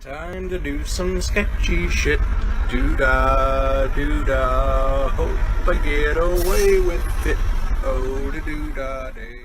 Time to do some sketchy shit. Doo-dah, doo-dah. Hope I get away with it. Oh, da doo-dah day.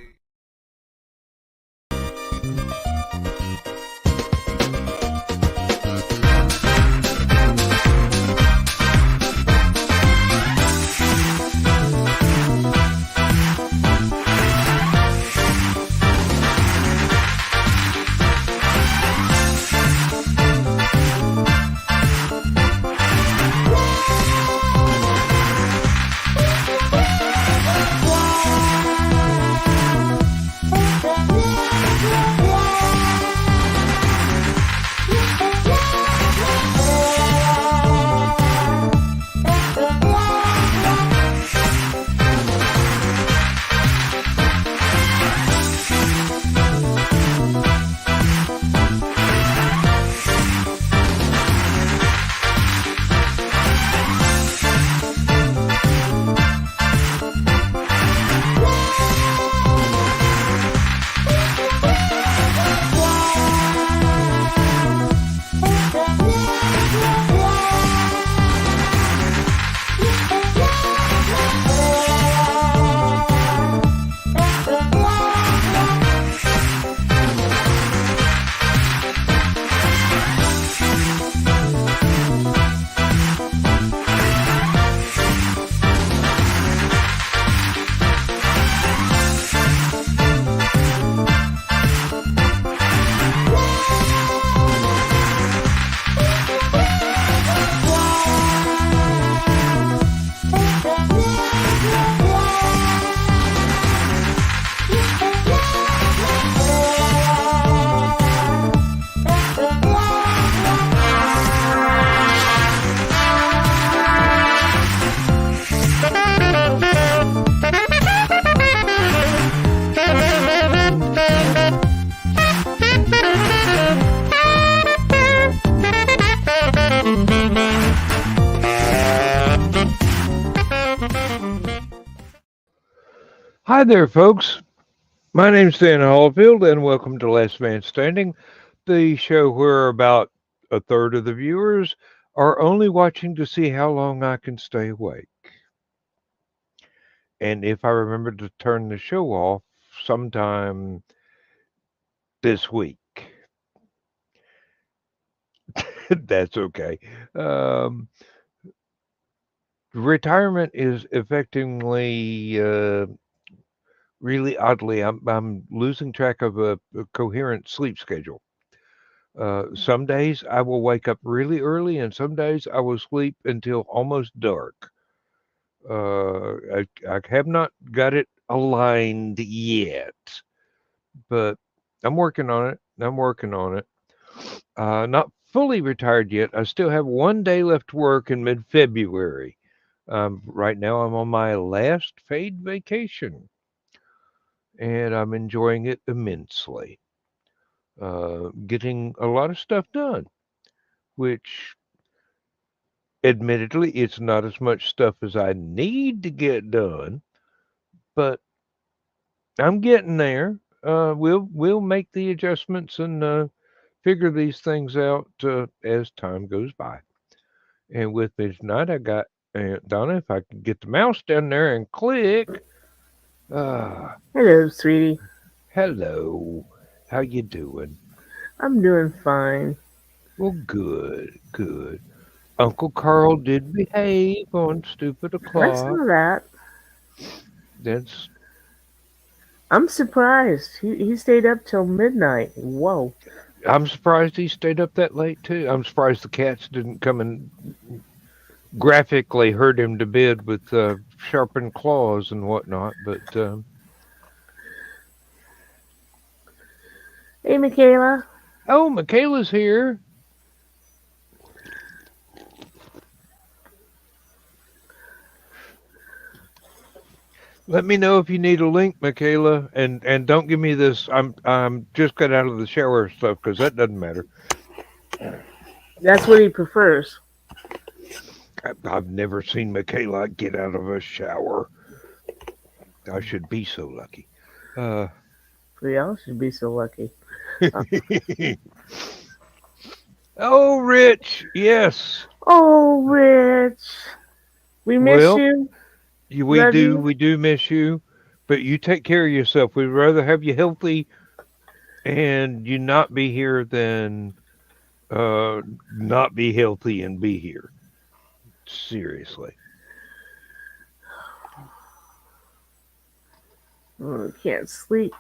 Hi there, folks. My name's Dan Hollifield, and welcome to Last Man Standing, the show where about a third of the viewers are only watching to see how long I can stay awake. And if I remember to turn the show off sometime this week, that's okay. Retirement is effectively really oddly, I'm losing track of a coherent sleep schedule. Some days I will wake up really early, and some days I will sleep until almost dark. I have not got it aligned yet, but I'm working on it. I'm working on it. Not fully retired yet. I still have 1 day left to work in mid-February. Right now, I'm on my last paid vacation, and I'm enjoying it immensely. Getting a lot of stuff done, which admittedly it's not as much stuff as I need to get done, but I'm getting there. We'll make the adjustments and figure these things out as time goes by. And with me tonight, I got Donna. If I can get the mouse down there and click. Hello, sweetie. Hello. How you doing? I'm doing fine. Well, good, good. Uncle Carl did behave on stupid I o'clock. saw that. That's I'm surprised. He stayed up till midnight. Whoa. I'm surprised he stayed up that late too. I'm surprised the cats didn't come and graphically hurt him to bed with sharpened claws and whatnot. But Hey, Michaela. oh, Michaela's here. Let me know if you need a link, Michaela, and don't give me this. I'm just got out of the shower stuff because that doesn't matter. That's what he prefers. I've never seen Michaela get out of a shower. I should be so lucky. We all should be so lucky. Oh, Rich, yes. Oh, Rich, we miss Well, you. we Love do, you. we do miss you, but you take care of yourself. We'd rather have you healthy and you not be here than uh not be healthy and be here. Seriously. Oh, I can't sleep.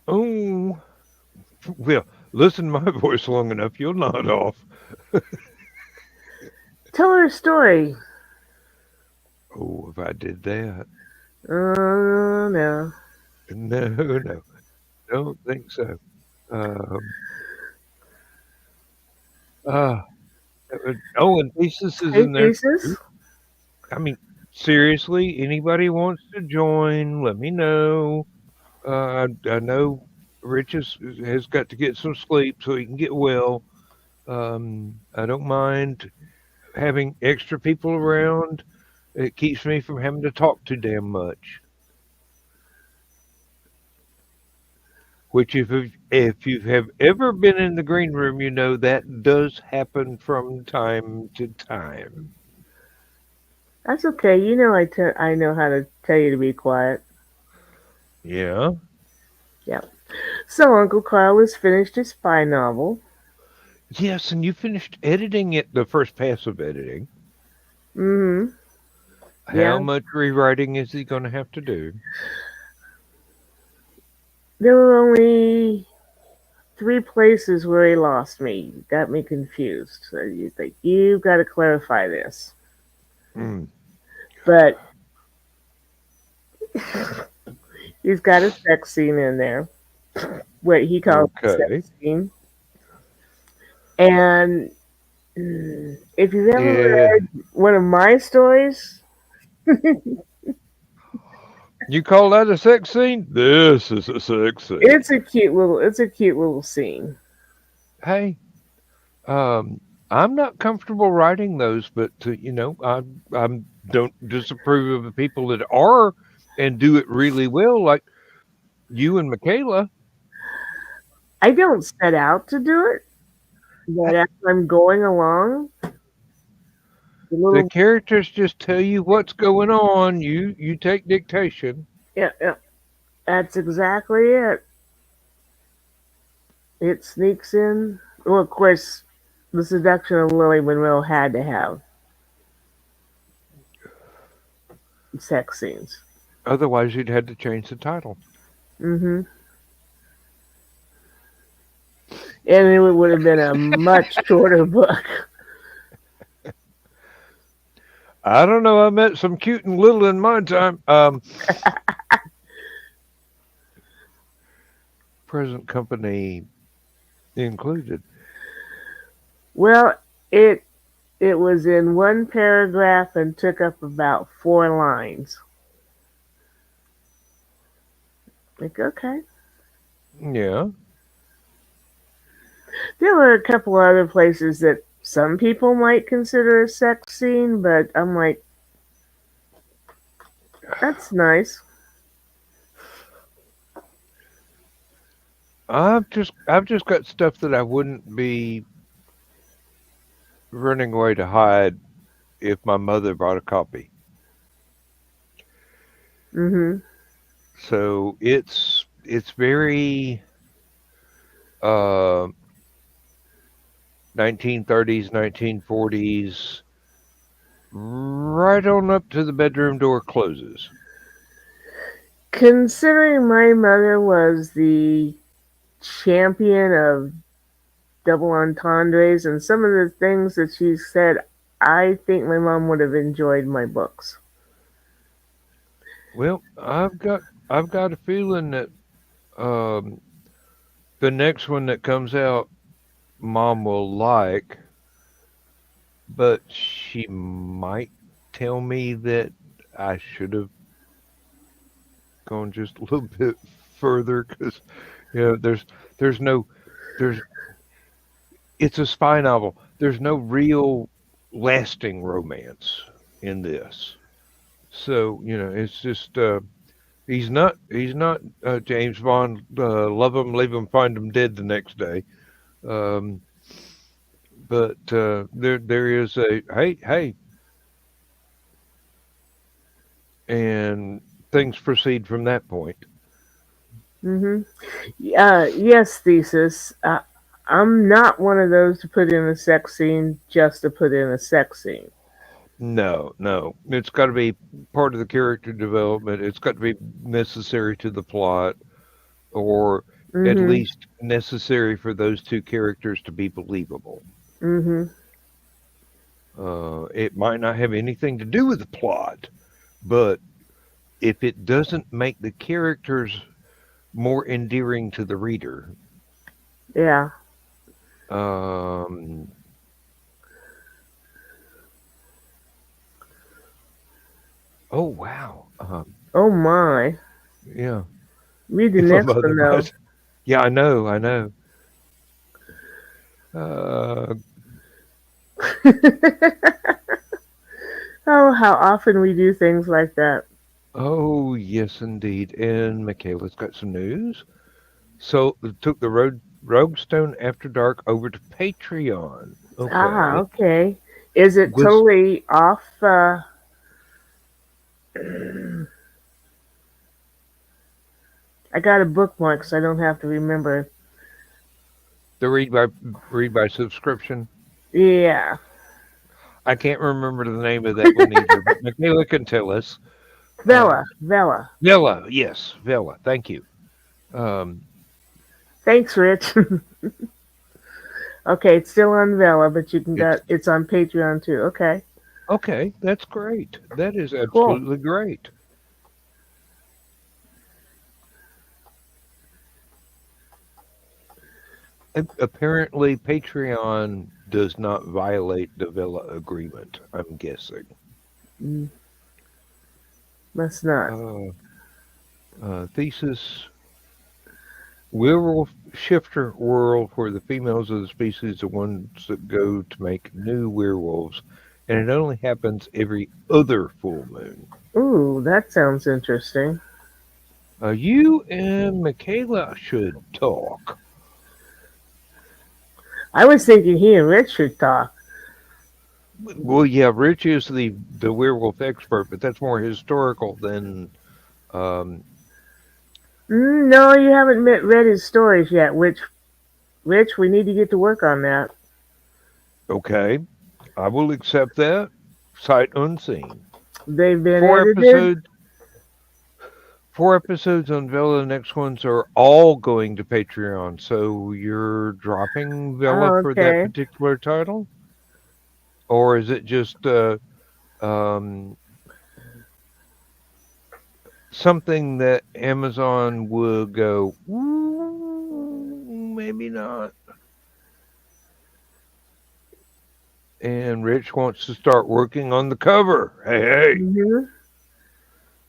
Oh, well, listen to my voice long enough, you'll nod off. Tell her a story. Oh, if I did that. Oh, no. No, no, don't think so. Um, uh, oh, and Thesis is Hey, in there Thesis. too. I mean, seriously, anybody wants to join, let me know. I know Rich has got to get some sleep so he can get well. I don't mind having extra people around. It keeps me from having to talk too damn much. Which, if you have ever been in the green room, you know that does happen from time to time. That's okay. I know how to tell you to be quiet. Yeah. Yeah. So Uncle Carl has finished his spy novel. Yes, and you finished editing it, the first pass of editing. Mm-hmm. How Yeah. much rewriting is he going to have to do? There were only three places where he lost me. Got me confused. So you think you've got to clarify this. Mm, But he's got a sex scene in there. What he calls a okay. sex scene. And if you've ever Yeah. read one of my stories, You call that a sex scene? This is a sex scene. it's a cute little scene. Hey, I'm not comfortable writing those, but I don't disapprove of the people that are and do it really well, like you and Michaela. I don't set out to do it, but Hey, as I'm going along, the the little characters just tell you what's going on. You take dictation. yeah, yeah, that's exactly it. It sneaks in. Well, of course, the seduction of Lily Monroe had to have sex scenes. Otherwise, you'd had to change the title. Hmm. And it would have been a much shorter book. I don't know. I met some cute and little in my time. Present company included. Well, it it was in one paragraph and took up about four lines. Like, okay. Yeah. There were a couple other places that some people might consider a sex scene, but I'm like, that's nice. I've just got stuff that I wouldn't be running away to hide if my mother bought a copy. Hmm. So it's very uh 1930s, 1940s, right on up to the bedroom door closes. Considering my mother was the champion of double entendres and some of the things that she said, I think my mom would have enjoyed my books. Well, I've got a feeling that um the next one that comes out mom will like, but she might tell me that I should have gone just a little bit further because there's no there's it's a spy novel. There's no real lasting romance in this. So it's just he's not James Bond. Love him, leave him, find him dead the next day. Um, But there is a hey, and things proceed from that point. Mm-hmm. Yes, thesis. I'm not one of those to put in a sex scene just to put in a sex scene. No, no, it's got to be part of the character development. It's got to be necessary to the plot, or at Mm-hmm. least necessary for those two characters to be believable. Mm-hmm. It might not have anything to do with the plot, but if it doesn't make the characters more endearing to the reader, Yeah. um, oh wow, Oh my. yeah. Read the If a next mother one though. buys, yeah, I know. Uh, Oh, how often we do things like that. oh yes, indeed. And Michaela's got some news. So took the Rogue Stone After Dark over to Patreon. Ah, Okay, okay. Is it was totally off? I got a bookmark so I don't have to remember. the read by subscription? Yeah. I can't remember the name of that one either, but Michaela can tell us. Uh, Vela. Vela. Vela, yes, Vela. Thank you. Um, Thanks, Rich. Okay, it's still on Vela, but you can it's get it's on Patreon too. Okay. okay. That's great. That is Cool. absolutely great. Apparently, Patreon does not violate the Vela agreement. I'm guessing. Mm, must not. Uh, Thesis: Werewolf shifter world where the females of the species are ones that go to make new werewolves, and it only happens every other full moon. Ooh, that sounds interesting. You and Michaela should talk. I was thinking he and Rich should talk. Well, yeah, Rich is the werewolf expert, but that's more historical than. Um, No, you haven't read his stories yet. Which, Rich, we need to get to work on that. okay, I will accept that. Sight unseen. They've been Four edited. episodes. 4 episodes on Vela. The next ones are all going to Patreon. So you're dropping Vela Oh, for that okay. particular title, or is it just um, something that Amazon would go, maybe not. And Rich wants to start working on the cover. Hey, hey, Hmm.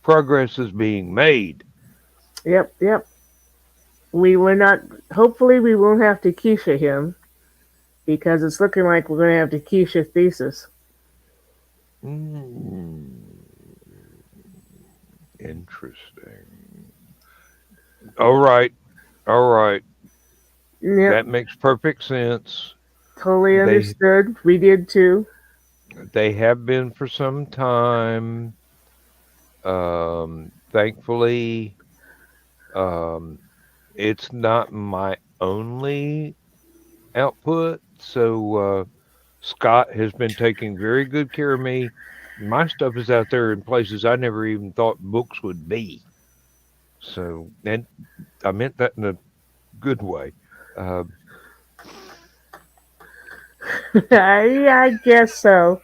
progress is being made. Yep, yep. We were not. Hopefully, we won't have to Keisha him because it's looking like we're going to have to Keisha thesis. Mm, interesting. All right, all right. Yep, That makes perfect sense. totally They understood. We did too. they have been for some time. Thankfully, um, it's not my only output. So Scott has been taking very good care of me. My stuff is out there in places I never even thought books would be. So, and I meant that in a good way. Uh, I guess so.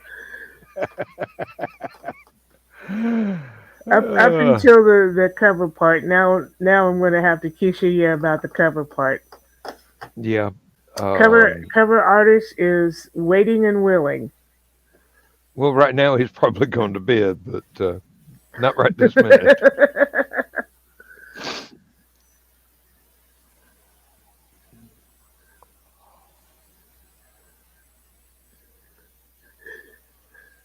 Up uh, until the cover part. Now I'm going to have to Keisha you about the cover part. yeah. Cover Um, cover artist is waiting and willing. well, right now he's probably going to bed, but not right this minute.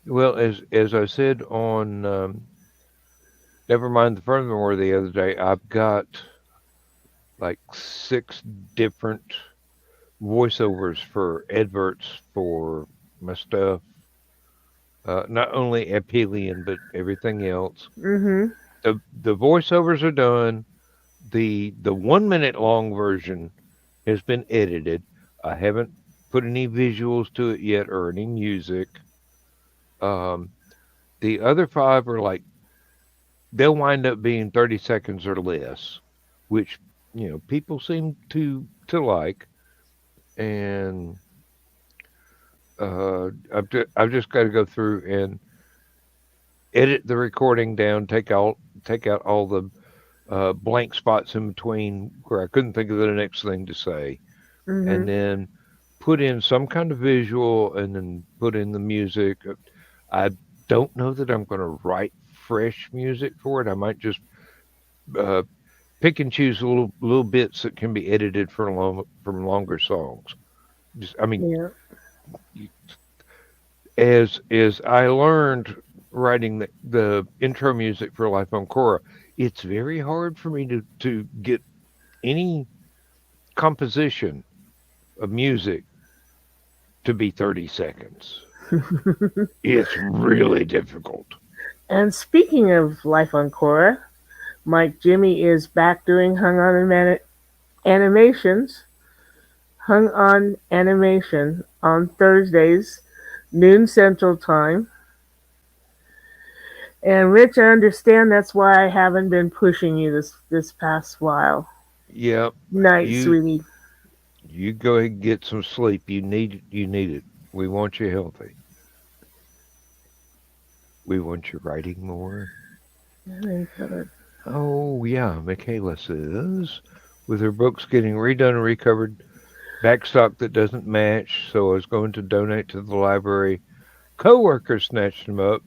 Well, as I said on Never Mind the Furthermore the other day, I've got like 6 different voiceovers for adverts for my stuff. Not only Aphelion, but everything else. Mm-hmm. The voiceovers are done. The 1 minute long version has been edited. I haven't put any visuals to it yet or any music. Um, the other five are like they'll wind up being 30 seconds or less, which people seem to like. And I've just got to go through and edit the recording down, take out all the blank spots in between where I couldn't think of the next thing to say, and Mm-hmm. then put in some kind of visual, and then put in the music. I don't know that I'm going to write fresh music for it. I might just uh, pick and choose little bits that can be edited from longer songs. Just, I mean, Yeah. as I learned writing the intro music for Life on Korra, it's very hard for me to get any composition of music to be 30 seconds. It's really difficult. And speaking of Life on Korra, Mike Jimmy is back doing animations, hung on animation on Thursdays, noon Central Time. And Rich, I understand that's why I haven't been pushing you this past while. Yep. Night, You sweetie. you go ahead and get some sleep. You need it. We want you healthy. We want you writing more. Yeah, covered. Oh yeah, Michaela says, with her books getting redone and recovered, backstock that doesn't match, so I was going to donate to the library. Coworkers snatched them up,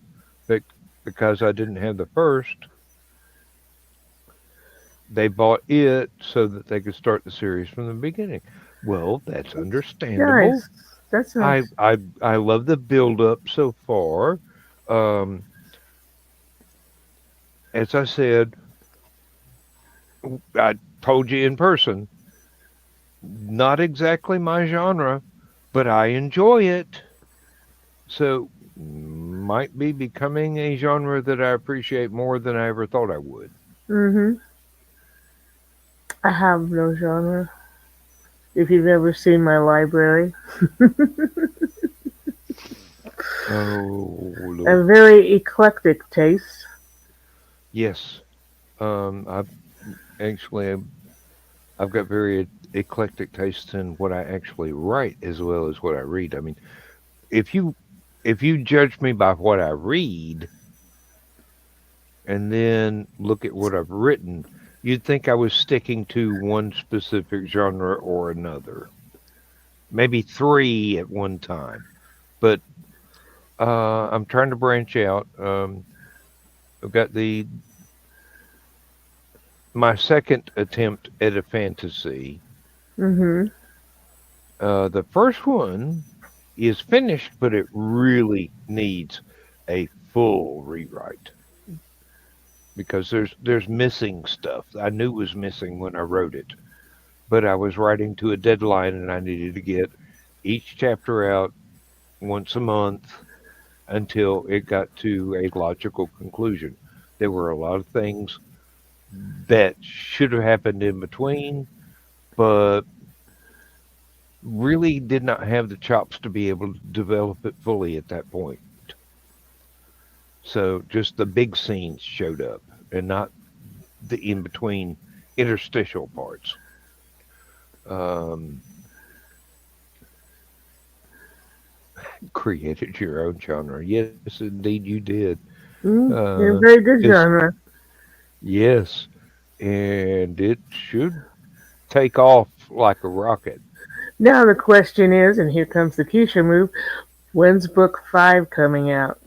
but because I didn't have the first, they bought it so that they could start the series from the beginning. Well, that's understandable. Nice. That's I nice. I I love the build up so far. Um, as I said, I told you in person, not exactly my genre, but I enjoy it. So might be becoming a genre that I appreciate more than I ever thought I would. Mm-hmm. I have no genre. If you've ever seen my library, Oh a Lord, very eclectic taste. yes. I actually I've got very eclectic tastes in what I actually write as well as what I read. I mean, if you if you judge me by what I read and then look at what I've written, you'd think I was sticking to one specific genre or another, maybe three at one time. But I'm trying to branch out. I've got the my second attempt at a fantasy. Mm-hmm. The first one is finished, but it really needs a full rewrite because there's missing stuff. I knew was missing when I wrote it, but I was writing to a deadline and I needed to get each chapter out once a month until it got to a logical conclusion. There were a lot of things that should have happened in between, but really did not have the chops to be able to develop it fully at that point. So just the big scenes showed up and not the in between interstitial parts. Um, created your own genre. Yes, indeed, you did. Mm-hmm. Uh, Very good it's genre. yes, and it should take off like a rocket. Now the question is, and here comes the Keisha move, when's book 5 coming out?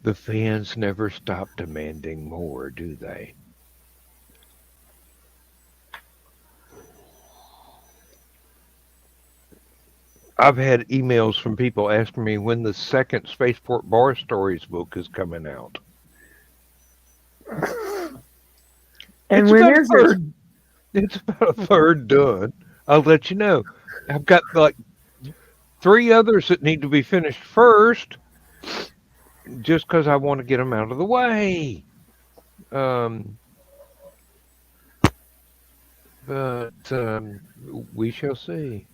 The fans never stop demanding more, do they? I've had emails from people asking me when the second Spaceport Bar Stories book is coming out. And It's when about a is it? third. It's about a third done. I'll let you know. I've got like 3 others that need to be finished first, just because I want to get them out of the way. Um, but we shall see.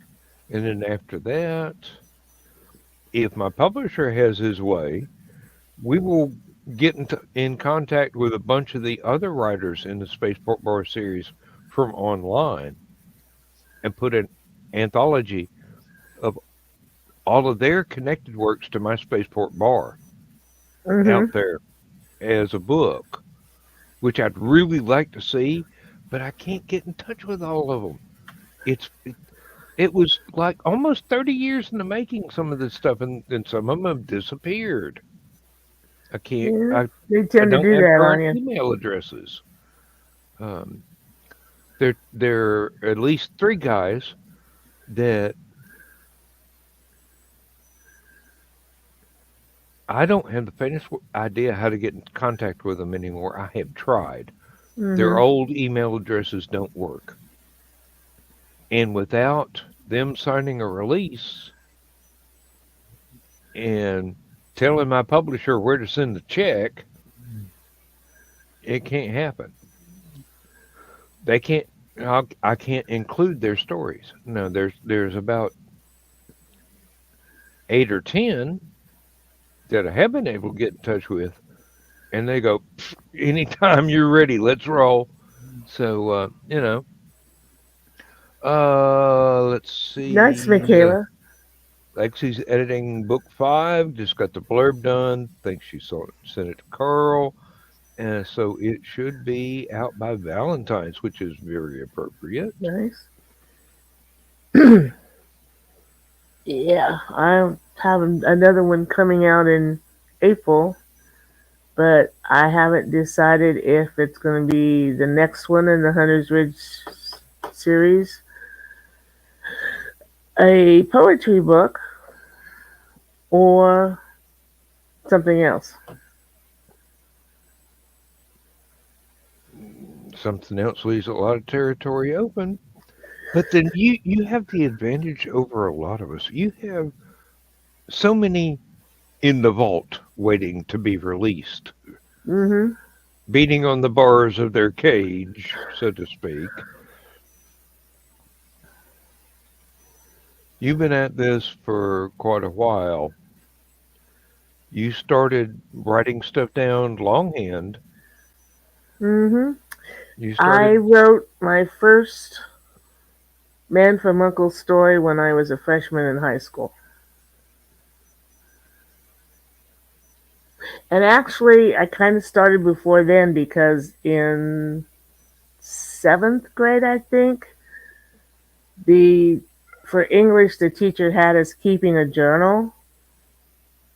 And then after that, if my publisher has his way, we will get in contact with a bunch of the other writers in the Spaceport Bar series from online and put an anthology of all of their connected works to my Spaceport Bar out Mm-hmm. there as a book, which I'd really like to see, but I can't get in touch with all of them. It was like almost 30 years in the making, some of this stuff, and some of them have disappeared. I can't, Yeah, I, they I tend to don't do have that on current you. email addresses. Um, there are at least 3 guys that I don't have the faintest idea how to get in contact with them anymore. I have tried. Their Mm-hmm. old email addresses don't work. And without them signing a release and telling my publisher where to send the check, it can't happen. They can't. I can't include their stories. No, there's about 8 or 10 that I have been able to get in touch with, and they go, anytime you're ready, let's roll. So let's Nice, see. Michaela. Lexi's editing book 5. Just got the blurb done. Think she sent it to Carl. And so it should be out by Valentine's, which is very appropriate. Nice. Yeah, I have another one coming out in April, but I haven't decided if it's going to be the next one in the Hunter's Ridge series, a poetry book, or something else. Something else leaves a lot of territory open. But then you have the advantage over a lot of us. You have so many in the vault waiting to be released, Mm-hmm. beating on the bars of their cage, so to speak. You've been at this for quite a while. You started writing stuff down longhand. Mm-hmm. You I started, wrote my first Man from Uncle story when I was a freshman in high school. And actually, I kind of started before then because in 7th grade, I think, the for English, the teacher had us keeping a journal.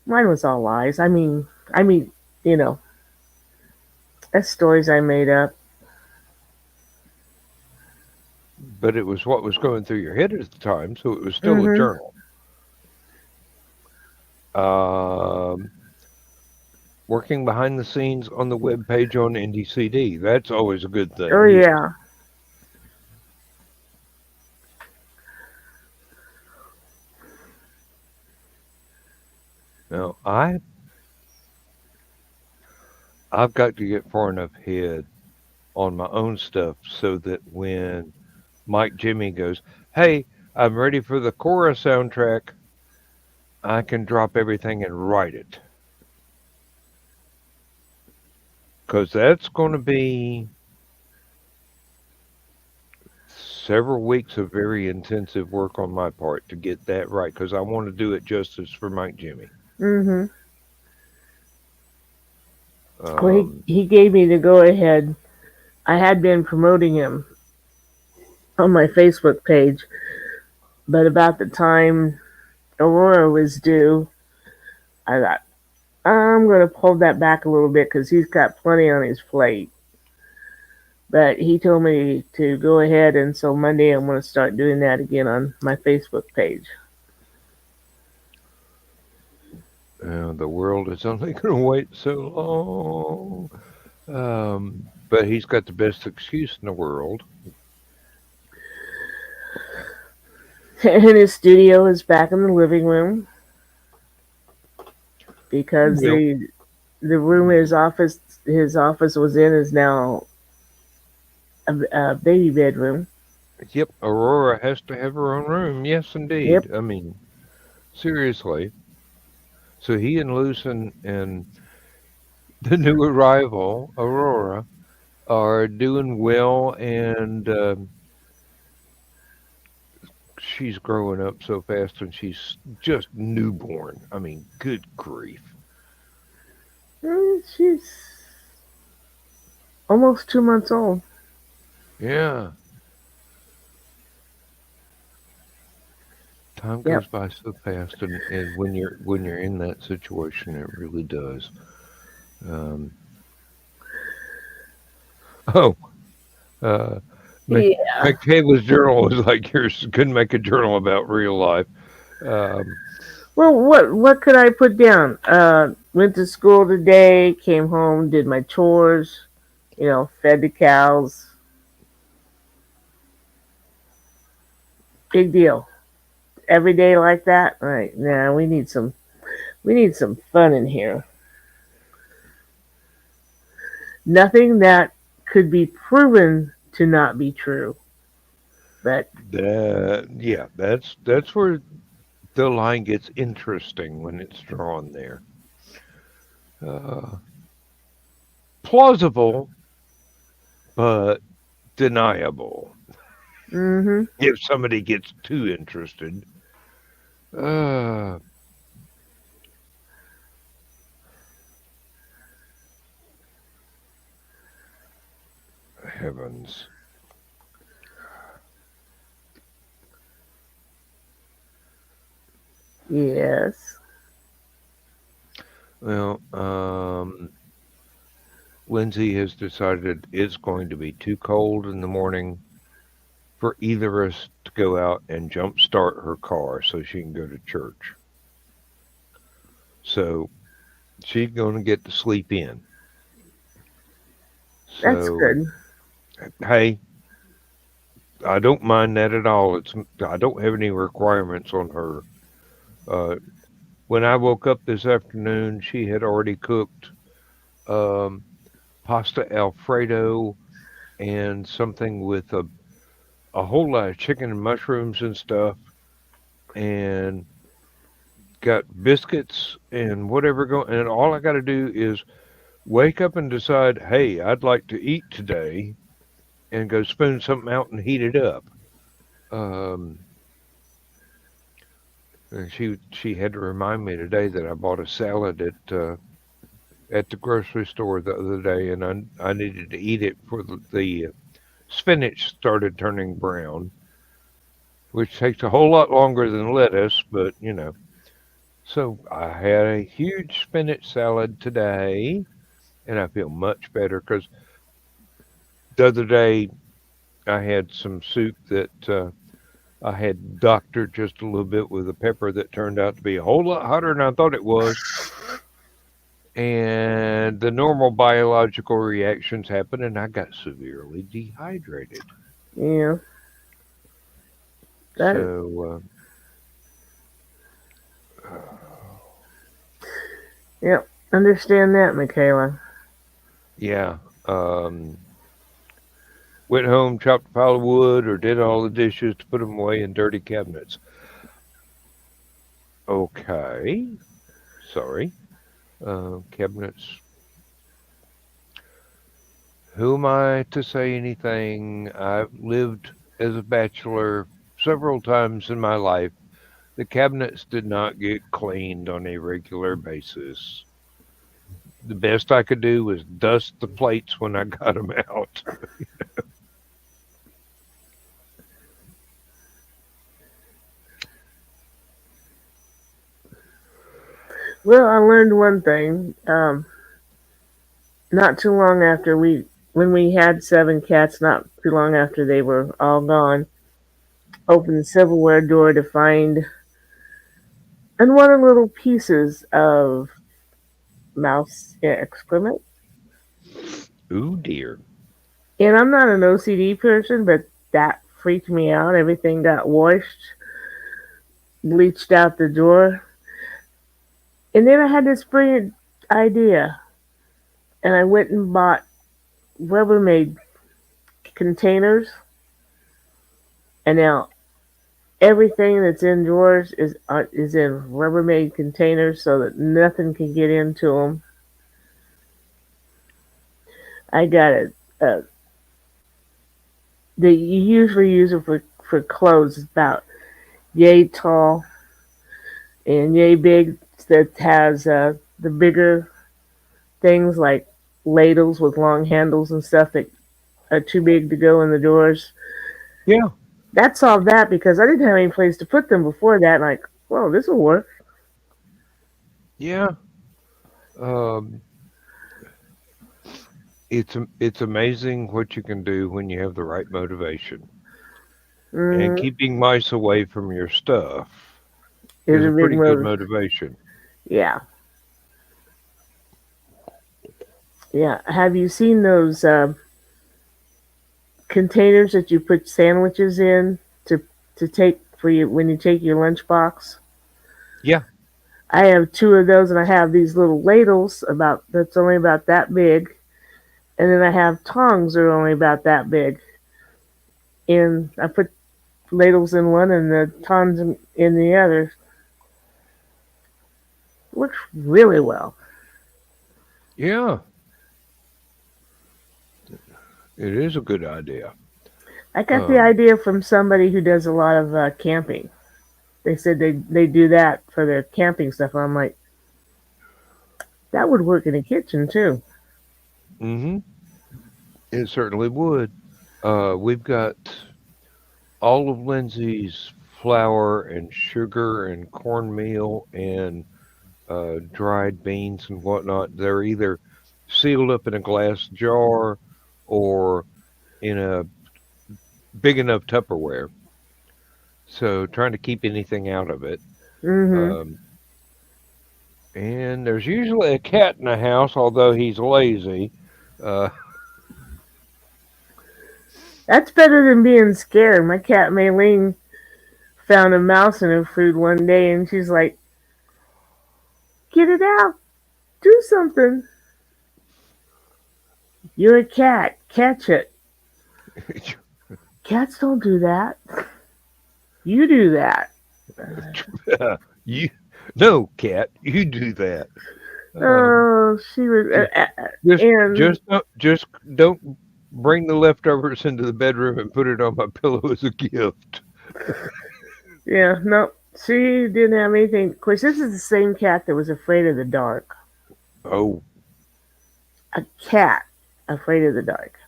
Mine was all lies. I mean, you know, that's stories I made up. but it was what was going through your head at the time, so it was still a Hmm. journal. Um, Working behind the scenes on the web page on NDCD. That's always a good Oh thing. Yes. yeah. Now I've got to get far enough ahead on my own stuff so that when Mike Jimmy goes, "Hey, I'm ready for the Cora soundtrack," I can drop everything and write it. Because that's going to be several weeks of very intensive work on my part to get that right. Because I want to do it justice for Mike Jimmy. Hmm. Well, he Um, he gave me the go ahead. I had been promoting him on my Facebook page, but about the time Aurora was due, I thought I'm gonna pull that back a little bit because he's got plenty on his plate. But he told me to go ahead, and so Monday I'm gonna start doing that again on my Facebook page. the world is only going to wait so long. But he's got the best excuse in the world. And his studio is back in the living room because Well, the room his office was in is now a baby bedroom. yep, Aurora has to have her own room. Yes, Yep. indeed. I mean, seriously. So he and Lucian and the new arrival, Aurora, are doing well, and she's growing up so fast, and she's just newborn. I mean, good grief. She's almost 2 months old. Yeah, time Yep. goes by so fast, and when you're in that situation, it really does. Um, oh, uh, Mc, Yeah. Michaela's journal was like yours. Couldn't make a journal about real life. Um, Well, what could I put down? Went to school today, came home, did my chores, fed the cows. Big deal. Every day like that? All right. Nah, we need some fun in here. Nothing that could be proven to not be true. But yeah, that's where the line gets interesting when it's drawn there. Uh, Plausible, but deniable. mm-hmm. If somebody gets too interested, uh, heavens. Yes. Well, Lindsay has decided it's going to be too cold in the morning for either of us to go out and jump start her car so she can go to church. So she's going to get to sleep in. That's So, good. hey, I don't mind that at all. I don't have any requirements on her. Uh, when I woke up this afternoon, she had already cooked um, pasta Alfredo and something with a whole lot of chicken and mushrooms and stuff, and got biscuits and whatever going. And all I got to do is wake up and decide, hey, I'd like to eat today, and go spoon something out and heat it up. Um, and she had to remind me today that I bought a salad at the grocery store the other day, and I needed to eat it for the spinach started turning brown, which takes a whole lot longer than lettuce, but you know. So I had a huge spinach salad today, and I feel much better because the other day I had some soup that I had doctored just a little bit with a pepper that turned out to be a whole lot hotter than I thought it was. And the normal biological reactions happened, and I got severely dehydrated. Yeah. That. So, Yep. Understand that, Michaela. yeah, um, went home, chopped a pile of wood, or did all the dishes to put them away in dirty cabinets. Okay, sorry. Cabinets. Who am I to say anything? I've lived as a bachelor several times in my life. The cabinets did not get cleaned on a regular basis. The best I could do was dust the plates when I got them out. Well, I learned one thing. Not too long after when we had 7 cats, not too long after they were all gone, opened the silverware door to find unwanted little pieces of mouse excrement. Ooh dear. And I'm not an OCD person, but that freaked me out. Everything got washed. bleached out the door. And then I had this brilliant idea, and I went and bought Rubbermaid containers. And now everything that's in drawers is in Rubbermaid containers, so that nothing can get into them. I got a they usually use it for clothes. It's about yay tall and yay big. That has the bigger things like ladles with long handles and stuff that are too big to go in the drawers. Yeah, That solved that because I didn't have any place to put them before that. And like, well, this will work. yeah. Um, it's amazing what you can do when you have the right motivation. And Hmm. keeping mice away from your stuff Is is a a big pretty good motor. motivation. Yeah, yeah. Have you seen those containers that you put sandwiches in to take for you when you take your lunchbox? Yeah, I have two of those, and I have these little ladles about that's only about that big, and then I have tongs that are only about that big. And I put ladles in one and the tongs in the other. Works really well. yeah, it is a good idea. I got the Um, idea from somebody who does a lot of camping. They said they do that for their camping stuff. And I'm like, that would work in a kitchen too. hmm It certainly would. We've got all of Lindsay's flour and sugar and cornmeal and dried beans and whatnot. They're either sealed up in a glass jar or in a big enough Tupperware. So trying to keep anything out of it. Hmm. Um, and there's usually a cat in the house, although he's lazy. Uh, That's better than being scared. My cat Maylene found a mouse in her food one day, and she's like, "Get it out! Do something! You're a cat. Catch it." Cats don't do that. You do that. you no cat, you do that. Um, Oh, she was, just just and just don't bring the leftovers into the bedroom and put it on my pillow as a gift. yeah, no, she didn't have anything. Of course, this is the same cat that was afraid of the dark. Oh, A cat afraid of the dark.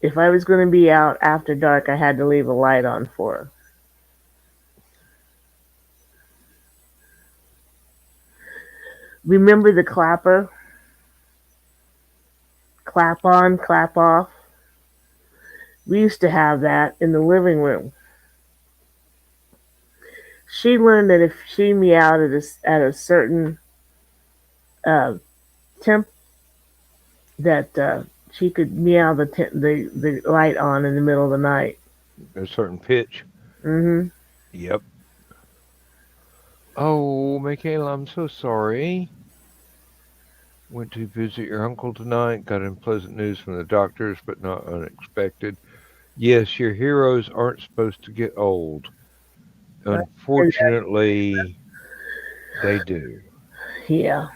If I was going to be out after dark, I had to leave a light on for her. Remember the clapper? Clap on, clap off. We used to have that in the living room. She learned that if she meowed at a certain uh, temp, that she could meow the light on in the middle of the night. a certain pitch. Hmm. Yep. Oh, Michaela, I'm so sorry. Went to visit your uncle tonight. Got unpleasant news from the doctors, but not unexpected. Yes, your heroes aren't supposed to get old. Unfortunately, they do. Yeah.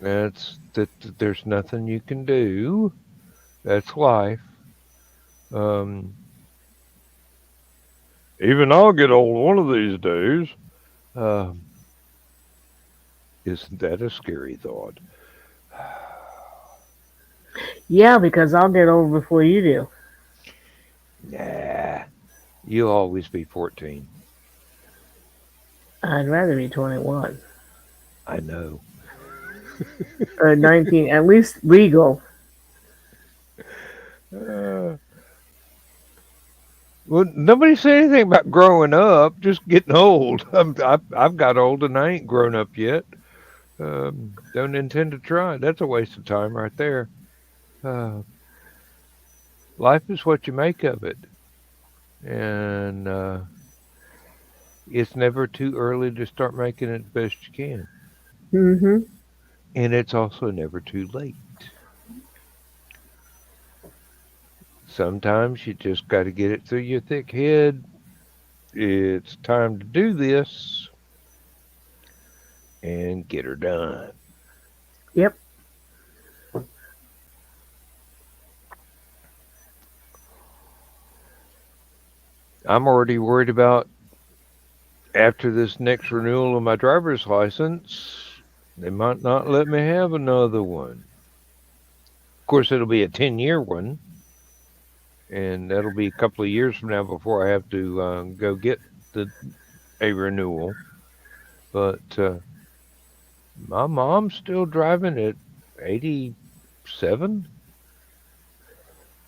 There's nothing you can do. That's life. Um, even I'll get old one of these days. Um, isn't that a scary thought? Yeah, because I'll get old before you do. Nah, you'll always be 14. I'd rather be 21 I know. or 19, at least legal. Uh, well, nobody said anything about growing up, just getting old. I've got old and I ain't grown up yet. Don't intend to try. That's a waste of time right there. Uh, life is what you make of it. And It's never too early to start making it the best you can. Mm-hmm. And it's also never too late. Sometimes you just got to get it through your thick head. It's time to do this and get her done. Yep. I'm already worried about after this next renewal of my driver's license, they might not let me have another one. Of course, it'll be a 10-year one, and that'll be a couple of years from now before I have to go get the a renewal. But my mom's still driving at 87.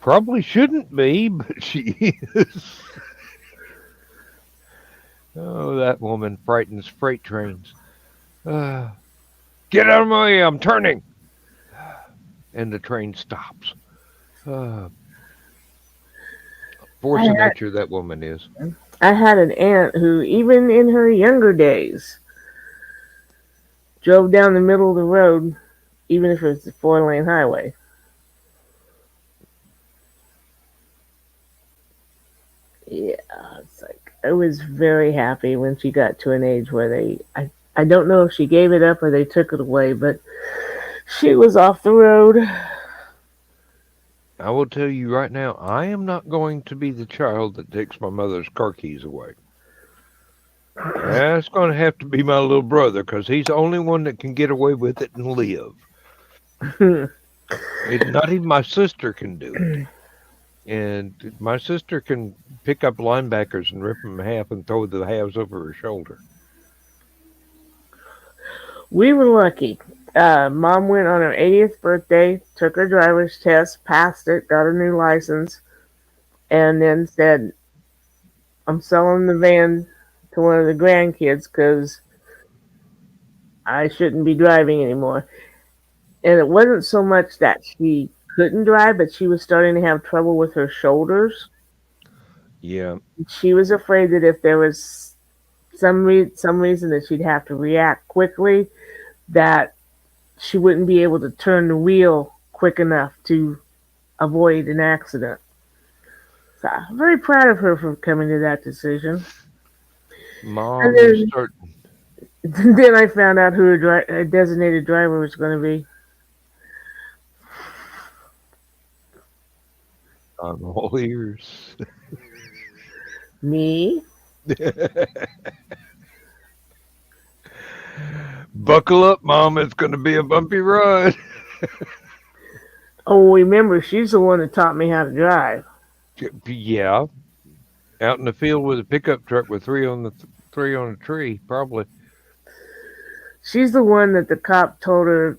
Probably shouldn't be, but she is. Oh, that woman frightens freight trains. Uh, get out of my way, I'm turning. And the train stops. Uh, I force of had, nature, that woman is. I had an aunt who, even in her younger days, drove down the middle of the road, even if it was a 4-lane highway. Yeah, it's like I was very happy when she got to an age where I don't know if she gave it up or they took it away, but she was off the road. I will tell you right now, I am not going to be the child that takes my mother's car keys away. That's going to have to be my little brother because he's the only one that can get away with it and live. Not even my sister can do it. And my sister can pick up linebackers and rip them in half and throw the halves over her shoulder. We were lucky. Mom went on her 80th birthday, took her driver's test, passed it, got a new license, and then said, I'm selling the van to one of the grandkids because I shouldn't be driving anymore. And it wasn't so much that she couldn't drive, but she was starting to have trouble with her shoulders. Yeah. She was afraid that if there was some reason that she'd have to react quickly, that she wouldn't be able to turn the wheel quick enough to avoid an accident. So I'm very proud of her for coming to that decision. Mom And is starting. then I found out who her designated driver was going to be. I'm all ears. Me. Buckle up, Mom. It's going to be a bumpy ride. Oh, remember, she's the one that taught me how to drive. Yeah. Out in the field with a pickup truck with three on a tree, probably. She's the one that the cop told her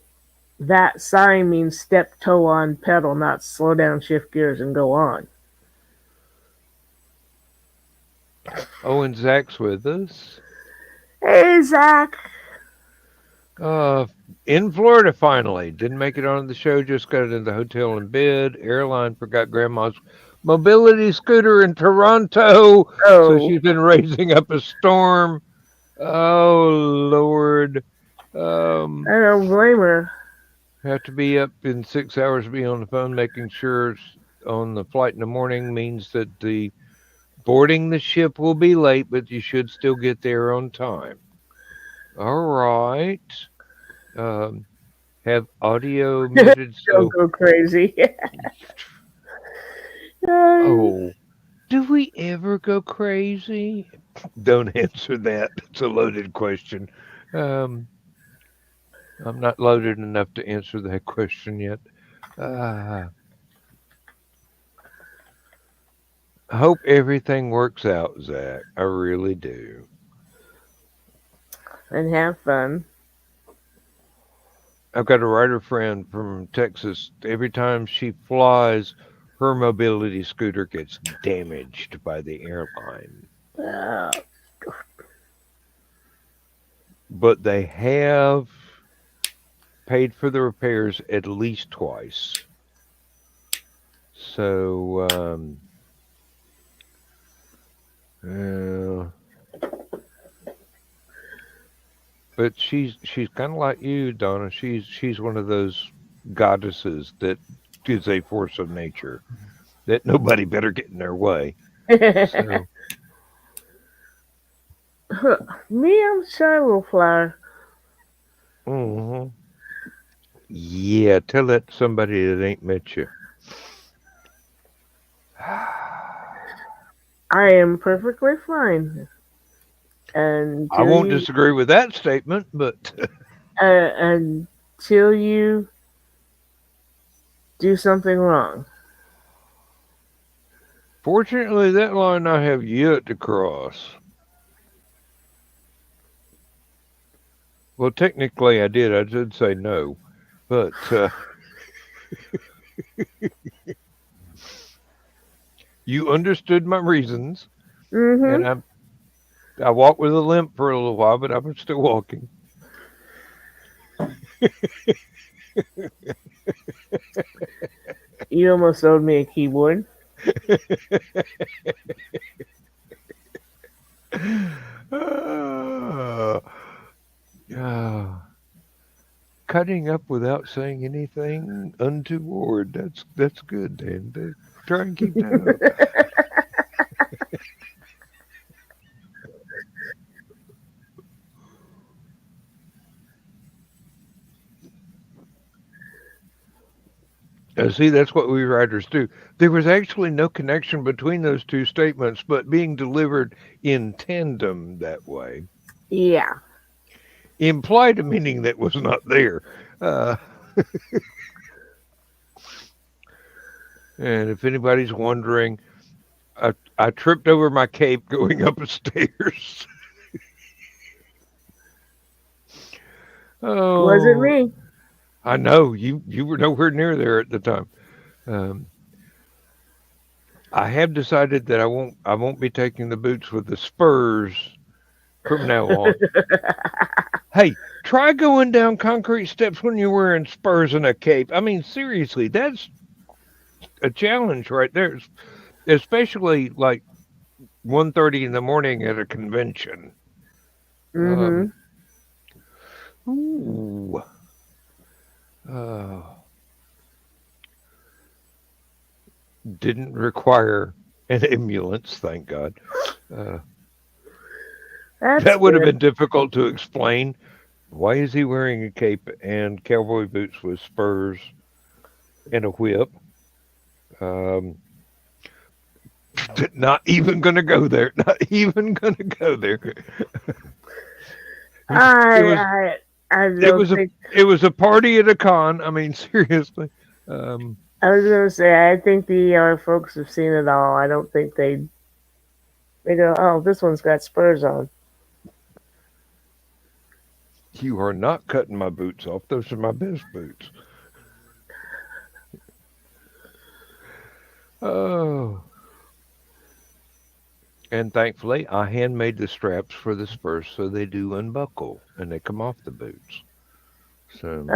that sign means step toe on pedal, not slow down, shift gears, and go on. Oh, and Zach's with us. Hey, Zach. In Florida finally. Didn't make it on the show, just got in the hotel in bed. Airline forgot grandma's mobility scooter in Toronto. So Oh, she's been raising up a storm. Oh Lord. I don't blame her. Have to be up in 6 hours to be on the phone making sure on the flight in the morning means that the boarding the ship will be late, but you should still get there on time. All right. Have audio muted Don't so. go crazy. Oh, do we ever go crazy? Don't answer that. It's a loaded question. I'm not loaded enough to answer that question yet. I hope everything works out, Zach. I really do. And have fun. I've got a writer friend from Texas. Every time she flies, her mobility scooter gets damaged by the airline. Oh, But they have paid for the repairs at least twice. So, But she's kind of like you, Donna. She's one of those goddesses that is a force of nature that nobody better get in their way. So, Me, I'm shy little flower. mhm. Yeah, tell that to somebody that ain't met you. I am perfectly fine I until won't you disagree with that statement, but until you do something wrong. fortunately, that line I have yet to cross. Well, technically, I did. I did say no, but you understood my reasons, and Mm-hmm. I walked with a limp for a little while, but I'm still walking. You almost owed me a keyboard. Ah, ah, cutting up without saying anything untoward. That's good, Dan. Try and keep that up. See, that's what we writers do. There was actually no connection between those two statements, but being delivered in tandem that way Yeah. implied a meaning that was not there. Uh, and if anybody's wondering, I tripped over my cape going up the stairs. Wasn't Oh, me. I know you were nowhere near there at the time. Um, I have decided that I won't be taking the boots with the spurs from now on. Hey, try going down concrete steps when you're wearing spurs and a cape. I mean, seriously, that's a challenge right there, especially like 1:30 in the morning at a convention. Mm-hmm. Um, ooh, uh, didn't require an ambulance, thank God. Uh, That's that would have good. been difficult to explain. Why is he wearing a cape and cowboy boots with spurs and a whip? Um, not even going to go there. Not even going to go there. It was I I it don't was a think it was a party at a con. I mean, seriously. Um, I was gonna say I think the ER folks have seen it all. I don't think they go, oh, this one's got spurs on. you are not cutting my boots off. Those are my best boots. Oh, and thankfully, I handmade the straps for the spurs so they do unbuckle and they come off the boots. So,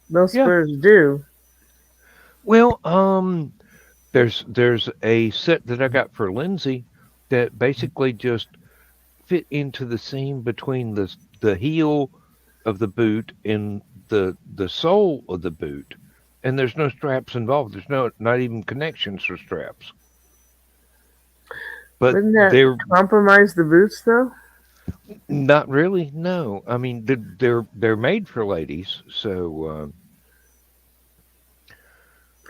Those yeah. spurs do. Well, there's a set that I got for Lindsay that basically just fit into the seam between the heel of the boot and the sole of the boot, and there's no straps involved. There's not even connections for straps. But Wouldn't that they're compromise the boots though? not really. No, I mean they're made for ladies. So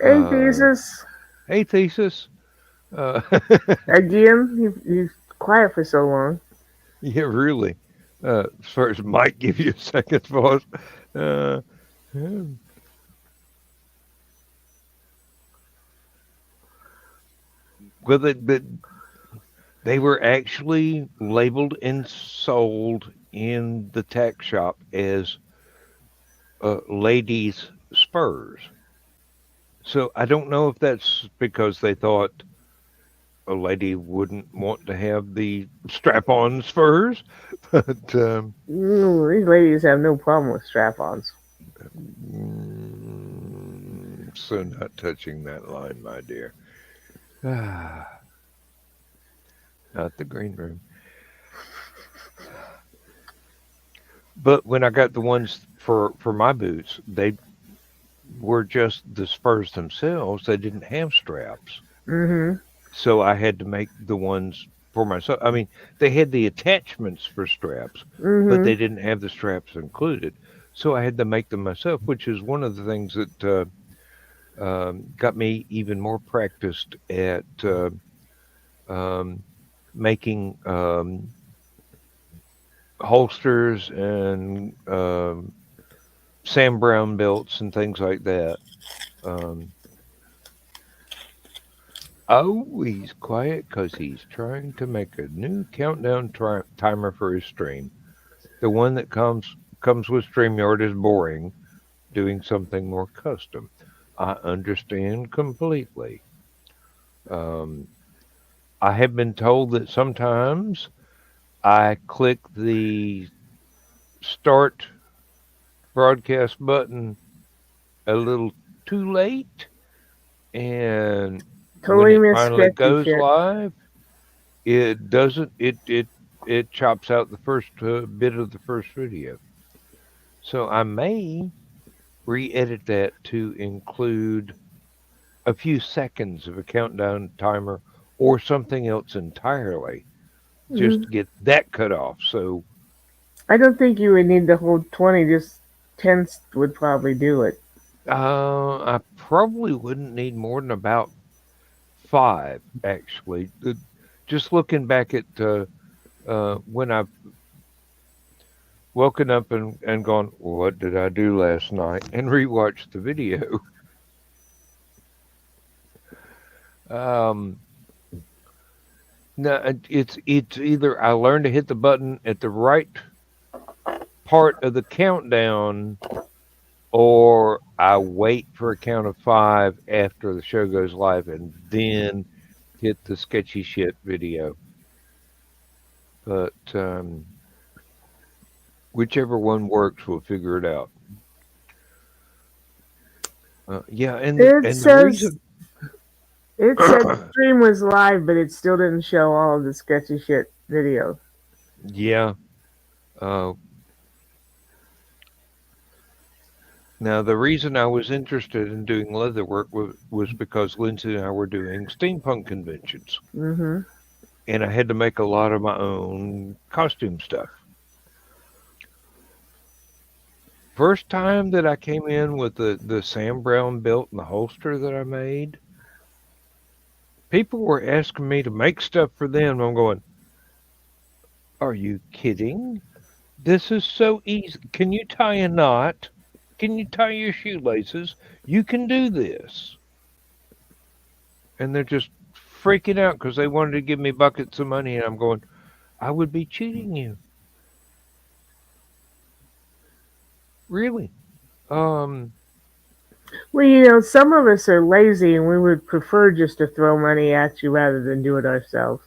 Hey, uh, thesis. hey, thesis. Uh, Again, he's quiet for so long. yeah, really. As far as might give you a second thought. Uh, well, they were actually labeled and sold in the tech shop as ladies' spurs. So I don't know if that's because they thought a lady wouldn't want to have the strap-on spurs, but These ladies have no problem with strap-ons. so not touching that line, my dear. Not the green room. But when I got the ones for my boots, they were just the spurs themselves. They didn't have straps. Mhm. So I had to make the ones for myself. I mean, they had the attachments for straps, but they Mhm. didn't have the straps included. So I had to make them myself, which is one of the things that got me even more practiced at um, making holsters and Sam Brown belts and things like that. Um, oh, he's quiet because he's trying to make a new countdown timer for his stream. The one that comes with StreamYard is boring. Doing something more custom. I understand completely. Um, I have been told that sometimes I click the start broadcast button a little too late, and when Totally it miss finally sketchy goes shit. live, it doesn't. It chops out the first bit of the first video. So I may re-edit that to include a few seconds of a countdown timer or something else entirely, just Mhm. to get that cut off. So I don't think you would need the whole 20. Just 10 would probably do it. I probably wouldn't need more than about five, actually. Just looking back at when I've woken up and gone, what did I do last night? And rewatched the video. Um, no, it's either I learned to hit the button at the right part of the countdown, or I wait for a count of five after the show goes live and then hit the sketchy shit video. But whichever one works, we'll figure it out. Yeah, It and the says reason, it said the stream was live, but it still didn't show all of the sketchy shit video. yeah. Uh, Now the reason I was interested in doing leather work was because Lindsay and I were doing steampunk conventions, Mhm. and I had to make a lot of my own costume stuff. First time that I came in with the Sam Brown belt and the holster that I made, people were asking me to make stuff for them. I'm going, are you kidding? This is so easy. Can you tie a knot? Can you tie your shoelaces? You can do this. And they're just freaking out because they wanted to give me buckets of money. And I'm going, I would be cheating you. Really? Um, Well, some of us are lazy and we would prefer just to throw money at you rather than do it ourselves.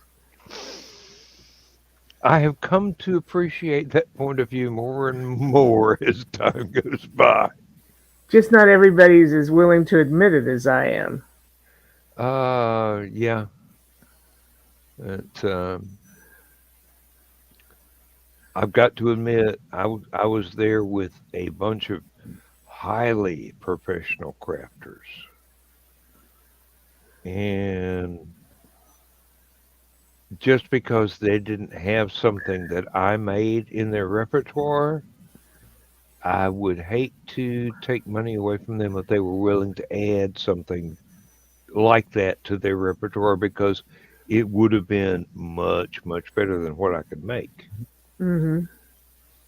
I have come to appreciate that point of view more and more as time goes by. Just not everybody's as willing to admit it as I am. Yeah. It, I've got to admit, I was there with a bunch of highly professional crafters. And just because they didn't have something that I made in their repertoire, I would hate to take money away from them if they were willing to add something like that to their repertoire because it would have been much, much better than what I could make. Mhm.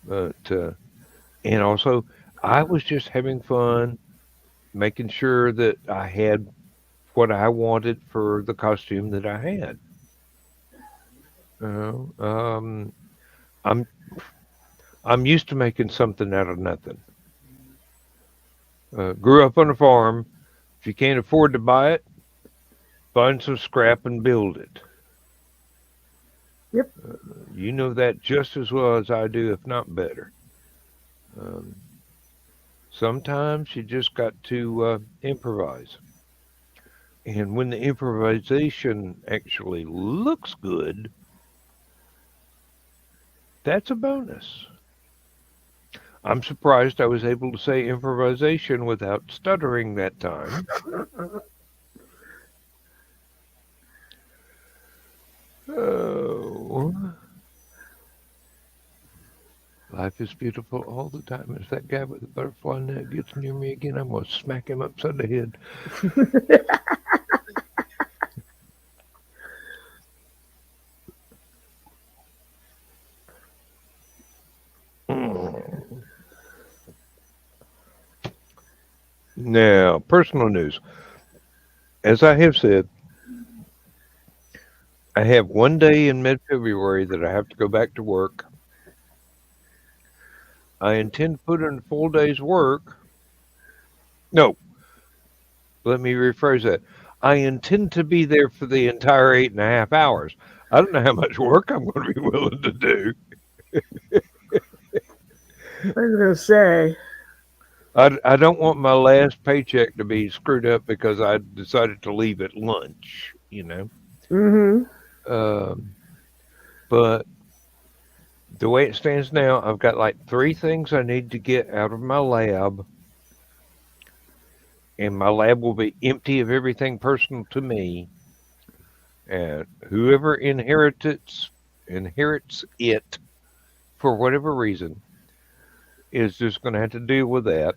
But, and also, I was just having fun making sure that I had what I wanted for the costume that I had. You know, I'm I'm used to making something out of nothing. Grew up on a farm. If you can't afford to buy it, find some scrap and build it. Yep. You know that just as well as I do, if not better. Um, Sometimes you just got to improvise. And when the improvisation actually looks good, that's a bonus. I'm surprised I was able to say improvisation without stuttering that time. Oh, life is beautiful all the time. If that guy with the butterfly net gets near me again, I'm going to smack him upside the head. Now, personal news. As I have said, I have one day in mid February that I have to go back to work. I intend to put in a full day's work. No, let me rephrase that. I intend to be there for the entire 8.5 hours. I don't know how much work I'm going to be willing to do. I was gonna say. I don't want my last paycheck to be screwed up because I decided to leave at lunch, you know. Mm-hmm. Um, but the way it stands now, I've got like 3 things I need to get out of my lab, and my lab will be empty of everything personal to me. And whoever inherits it for whatever reason is just going to have to deal with that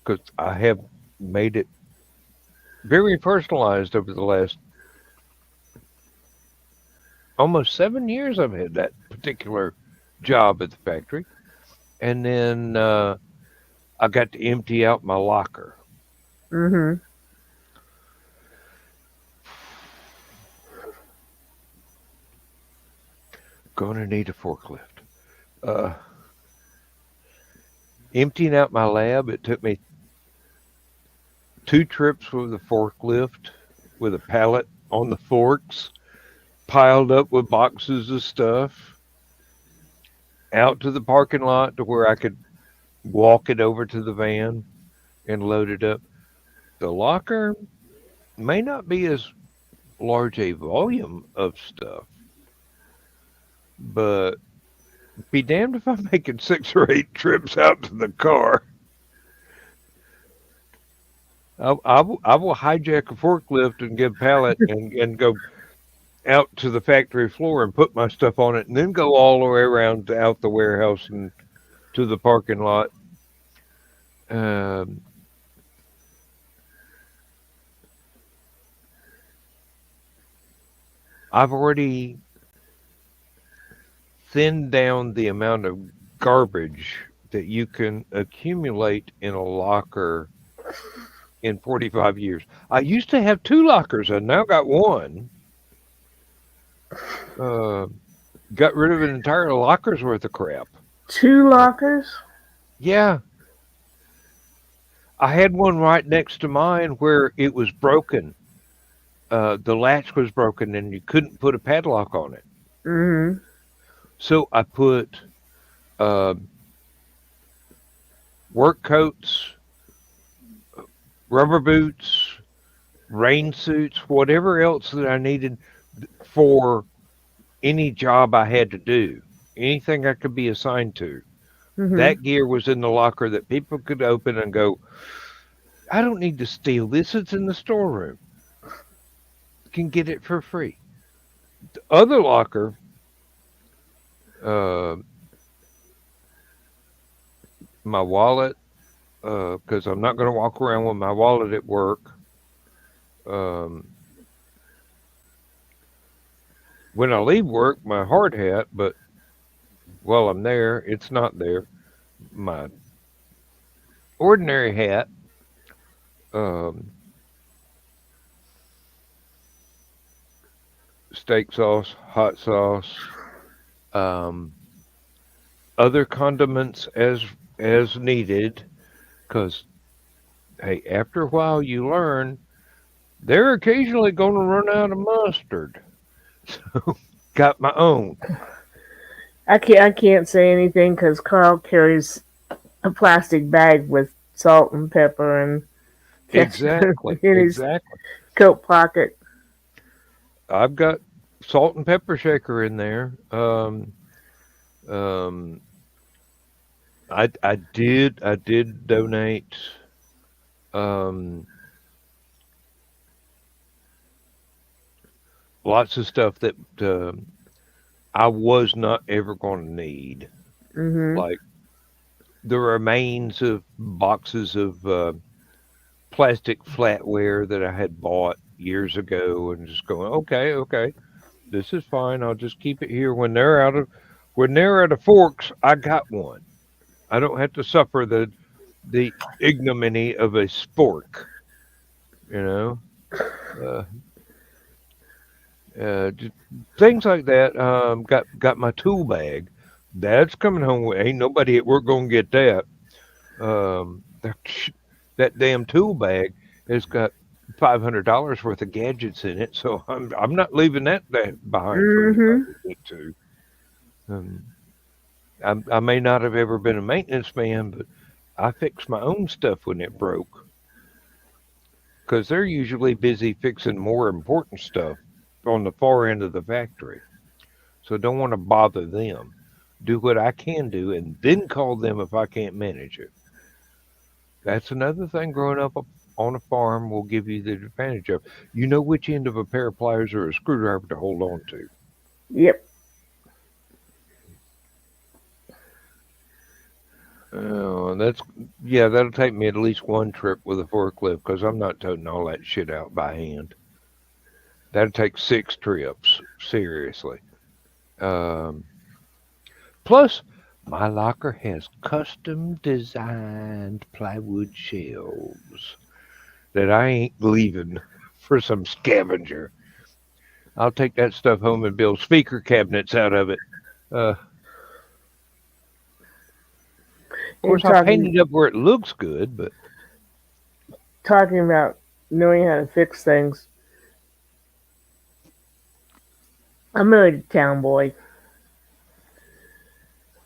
because I have made it very personalized over the last almost 7 years. I've had that particular job at the factory, and then I got to empty out my locker. Mm-hmm. Gonna need a forklift. Uh, Emptying out my lab, it took me 2 trips with a forklift with a pallet on the forks, piled up with boxes of stuff, out to the parking lot to where I could walk it over to the van and load it up. The locker may not be as large a volume of stuff, but be damned if I'm making 6 or 8 trips out to the car. I will hijack a forklift and get a pallet and go out to the factory floor and put my stuff on it and then go all the way around to out the warehouse and to the parking lot. Um, I've already thinned down the amount of garbage that you can accumulate in a locker in 45 years. I used to have 2 lockers. I now got one. Uh, got rid of an entire locker's worth of crap. 2 lockers? Yeah, I had one right next to mine where it was broken. The latch was broken and you couldn't put a padlock on it. Mm-hmm. So I put uh, work coats, rubber boots, rain suits, whatever else that I needed for any job I had to do, anything I could be assigned to. Mm-hmm. That gear was in the locker that people could open and go, I don't need to steal this. It's in the storeroom. Can get it for free. The other locker, uh, my wallet, because I'm not going to walk around with my wallet at work. Um, when I leave work, my hard hat, but while I'm there, it's not there. My ordinary hat, um, steak sauce, hot sauce, um, other condiments as needed. Because hey, after a while, you learn they're occasionally going to run out of mustard. So got my own. I can't say anything because Carl carries a plastic bag with salt and pepper and ketchup Exactly, in his exactly. coat pocket. I've got salt and pepper shaker in there. Um, I did donate um lots of stuff that I was not ever going to need, Mhm. like the remains of boxes of plastic flatware that I had bought years ago, and just going, okay, okay, this is fine. I'll just keep it here. When they're out of forks, I got one. I don't have to suffer the ignominy of a spork. You know, uh, just things like that. Got my tool bag. That's coming home with. Ain't nobody at work gonna get that. That, that damn tool bag has got $500 worth of gadgets in it, so I'm not leaving that behind for anybody Mhm. to get to. Um, I may not have ever been a maintenance man, but I fixed my own stuff when it broke because they're usually busy fixing more important stuff on the far end of the factory. So don't want to bother them. Do what I can do and then call them if I can't manage it. That's another thing growing up on a farm will give you the advantage of. You know which end of a pair of pliers or a screwdriver to hold on to. Yep. That's yeah. That'll take me at least one trip with a forklift because I'm not toting all that shit out by hand. That'll take 6 trips seriously. Um, Plus, my locker has custom designed plywood shelves that I ain't leaving for some scavenger. I'll take that stuff home and build speaker cabinets out of it. Of And course, I'll paint it up where it looks good, but talking about knowing how to fix things. I'm married a town boy.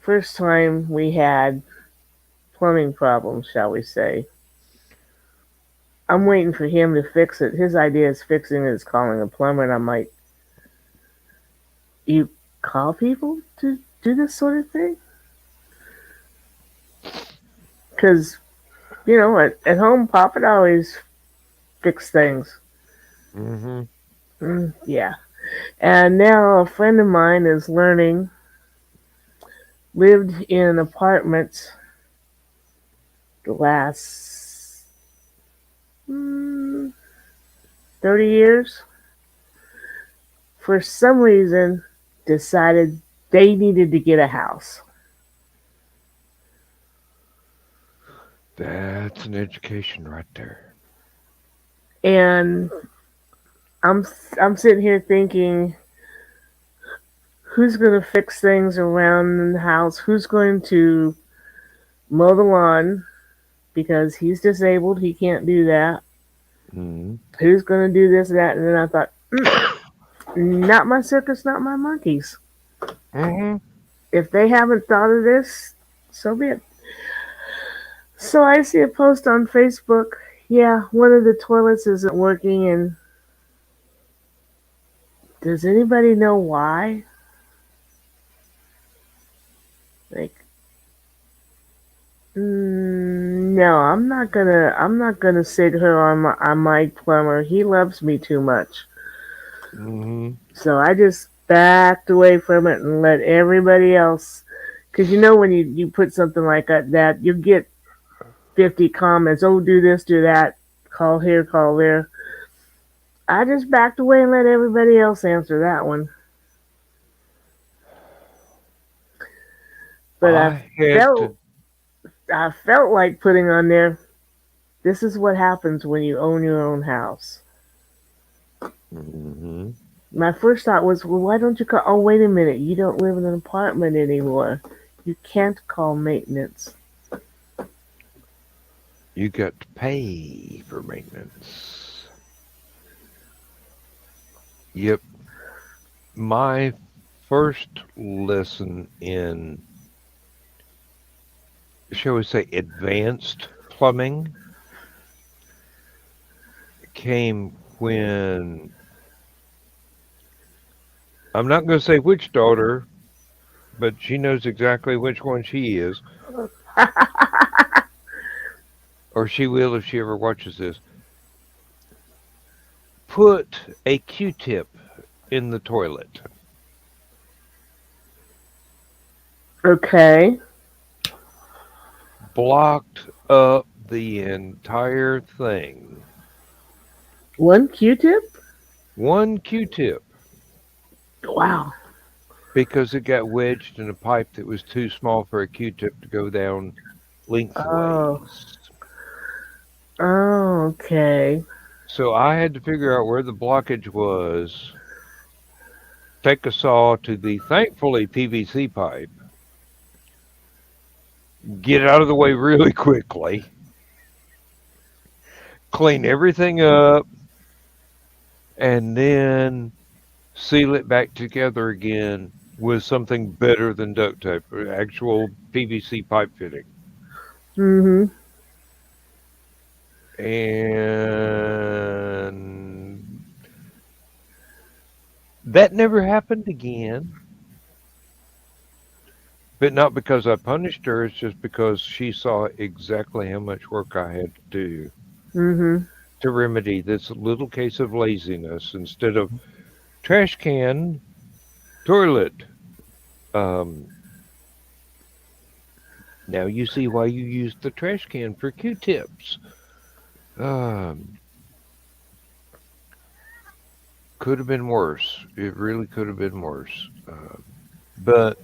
First time we had plumbing problems, shall we say. I'm waiting for him to fix it. His idea is fixing it is calling a plumber, and I'm like, you call people to do this sort of thing? Because, at home, Papa would always fix things. hmm Yeah. And now a friend of mine is learning, lived in apartments the last 30 years. For some reason, decided they needed to get a house. that's an education right there. And I'm I'm sitting here thinking, who's going to fix things around the house? Who's going to mow the lawn because he's disabled? He can't do that. hmm Who's going to do this, that? And then I thought, not my circus, not my monkeys. hmm If they haven't thought of this, so be it. So I see a post on Facebook. Yeah, one of the toilets isn't working, and does anybody know why? Like, no, I'm not gonna sit her on my plumber. He loves me too much. hmm So I just backed away from it and let everybody else. Because when you put something like that, you get 50 comments. Oh, do this, do that. Call here, call there. I just backed away and let everybody else answer that one. But I I had felt to. I felt like putting on there. This is what happens when you own your own house. hmm My first thought was, well, why don't you call? Oh, wait a minute. You don't live in an apartment anymore. You can't call maintenance. You got to pay for maintenance. Yep. My first lesson in, shall we say, advanced plumbing came when I'm not going to say which daughter, but she knows exactly which one she is. or she will if she ever watches this. Put a Q-tip in the toilet. Okay. Blocked up the entire thing. One Q-tip? One Q-tip. Wow. Because it got wedged in a pipe that was too small for a Q-tip to go down Oh. lengthways. Oh, okay. So I had to figure out where the blockage was, take a saw to the thankfully PVC pipe, get it out of the way really quickly, clean everything up, and then seal it back together again with something better than duct tape, actual PVC pipe fitting. Mm-hmm. And that never happened again. But not because I punished her, it's just because she saw exactly how much work I had to do Mm-hmm. to remedy this little case of laziness instead of trash can, toilet. Um, Now you see why you used the trash can for Q-tips. Um, could have been worse. It really could have been worse. But,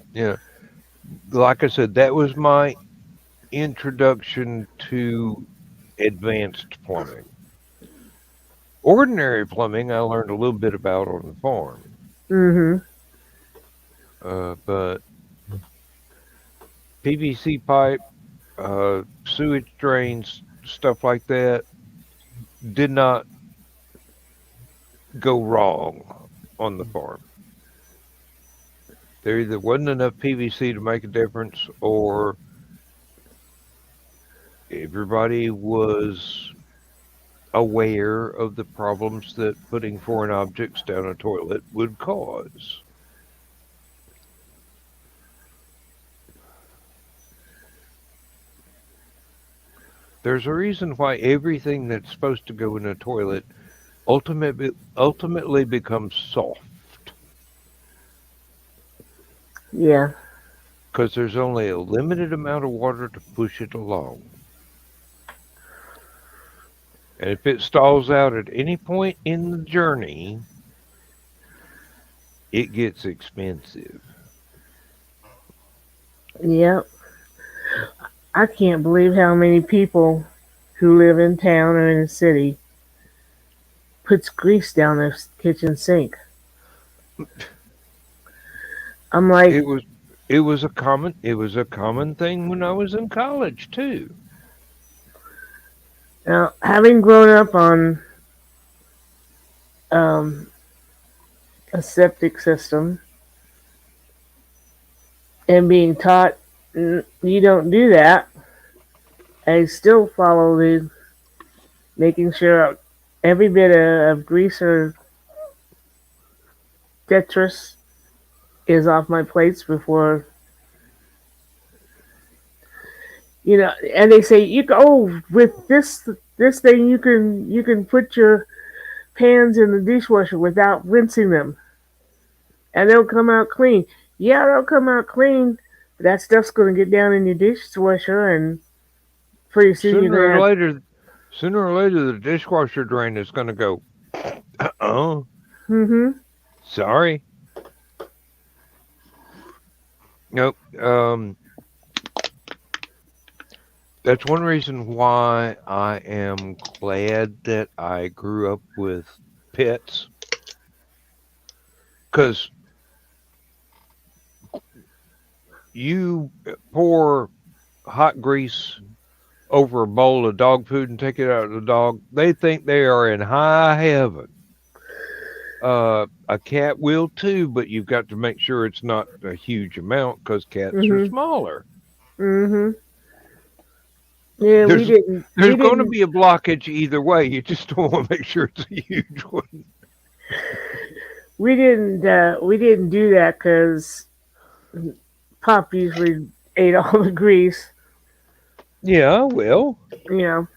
like I said, that was my introduction to advanced plumbing. Ordinary plumbing, I learned a little bit about on the farm. Mm-hmm. But PVC pipe, sewage drains, stuff like that, did not go wrong on the farm. There either wasn't enough PVC to make a difference, or everybody was aware of the problems that putting foreign objects down a toilet would cause. There's a reason why everything that's supposed to go in a toilet ultimately becomes soft, Yeah. because there's only a limited amount of water to push it along. And if it stalls out at any point in the journey, it gets expensive. Yep. I can't believe how many people who live in town or in a city puts grease down their kitchen sink. I'm like, It was it was a common thing when I was in college too. now, having grown up on um, a septic system and being taught you don't do that, I still follow the making sure every bit of grease or detritus is off my plates before and they say you can, with this thing you can put your pans in the dishwasher without rinsing them and they'll come out clean. Yeah, they'll come out clean, but that stuff's going to get down in your dishwasher and pretty soon you're Sooner going to or have. later, sooner or later, the dishwasher drain is going to go. Oh, Mm-hmm. sorry. Nope. That's one reason why I am glad that I grew up with pets, because you pour hot grease over a bowl of dog food and take it out of the dog, they think they are in high heaven. A cat will too, but you've got to make sure it's not a huge amount because cats are Mm-hmm. smaller. Mm-hmm. Yeah, we There's didn't. there's We going to didn't. be a blockage either way. You just don't want to make sure it's a huge one. We didn't. We didn't do that because Pop usually ate all the grease. Yeah, well, You know,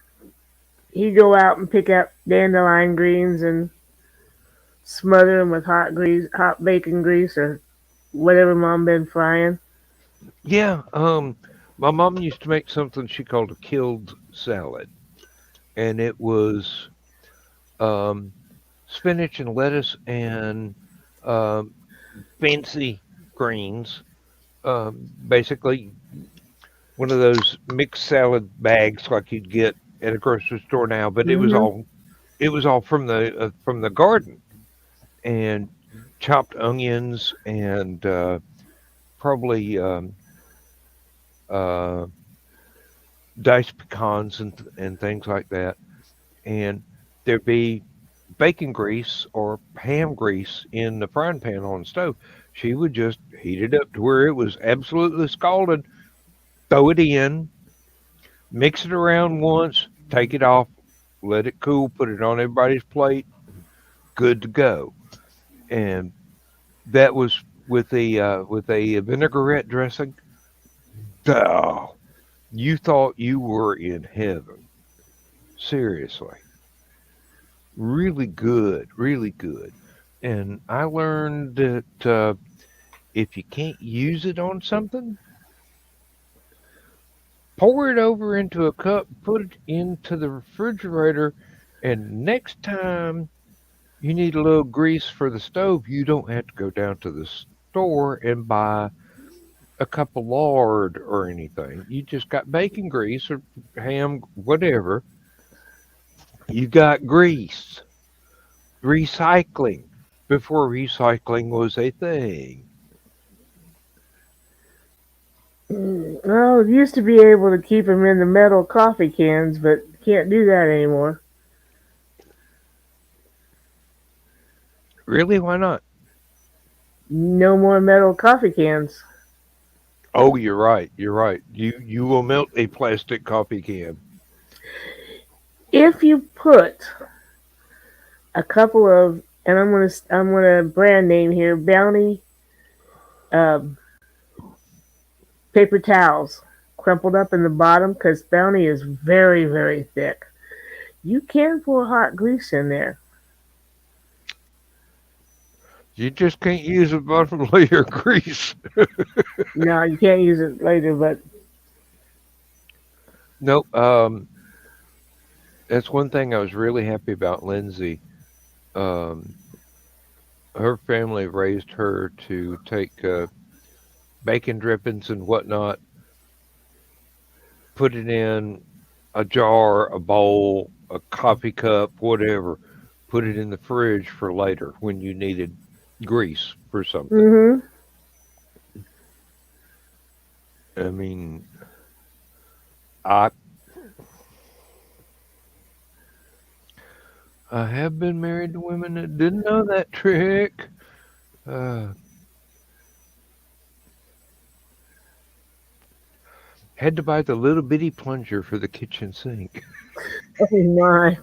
he'd go out and pick up dandelion greens and smother them with hot grease, hot bacon grease, or whatever mom been frying. yeah. My mom used to make something she called a killed salad, and it was um, spinach and lettuce and um, fancy greens. Basically, one of those mixed salad bags like you'd get at a grocery store now, but Mm-hmm. it was all from the garden and chopped onions and probably uh, diced pecans and things like that. And there'd be bacon grease or ham grease in the frying pan on the stove. She would just heat it up to where it was absolutely scalded, throw it in, mix it around once, take it off, let it cool, put it on everybody's plate, good to go. And that was with a vinaigrette dressing. Oh, you thought you were in heaven. Seriously, really good, really good. And I learned that if you can't use it on something, pour it over into a cup, put it into the refrigerator, and next time you need a little grease for the stove, you don't have to go down to the store and buy a cup of lard or anything. You just got bacon grease or ham, whatever. You got grease. Recycling before recycling was a thing. Well, used to be able to keep them in the metal coffee cans, but can't do that anymore. Really? Why not? No more metal coffee cans. Oh, you're right. You're right. You will melt a plastic coffee can. If you put a couple of, and I'm gonna brand name here, Bounty um, paper towels, crumpled up in the bottom because Bounty is very very thick. You can pour hot grease in there. You just can't use a bottom layer grease. No, you can't use it later, but Nope. That's one thing I was really happy about Lindsay. Um, her family raised her to take bacon drippings and whatnot, put it in a jar, a bowl, a coffee cup, whatever. Put it in the fridge for later when you needed grease for something. mm-hmm. I mean, I I have been married to women that didn't know that trick. Uh, had to buy the little bitty plunger for the kitchen sink. Oh my.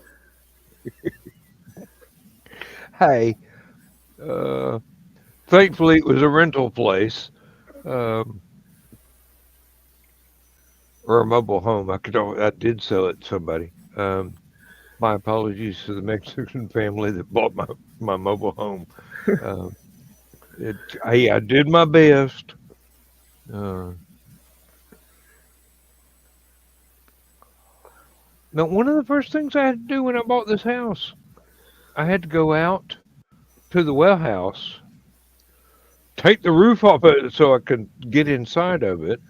Hey, uh, thankfully it was a rental place um, or a mobile home. I did sell it to somebody. My apologies to the Mexican family that bought my mobile home. Um, hey, I did my best. Uh, Now, one of the first things I had to do when I bought this house, I had to go out to the well house, take the roof off of it so I could get inside of it,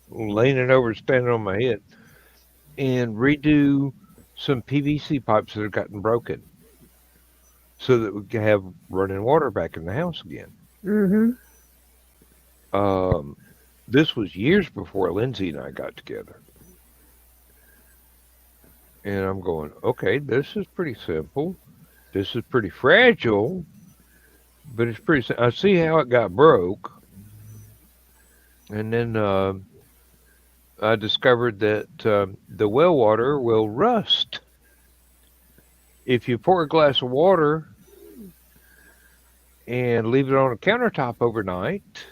leaning over, standing on my head, and redo some PVC pipes that had gotten broken so that we could have running water back in the house again. Mm-hmm. Um, this was years before Lindsay and I got together. And I'm going, okay, this is pretty simple. This is pretty fragile, but it's pretty. I see how it got broke, and then I discovered that the well water will rust if you pour a glass of water and leave it on a countertop overnight.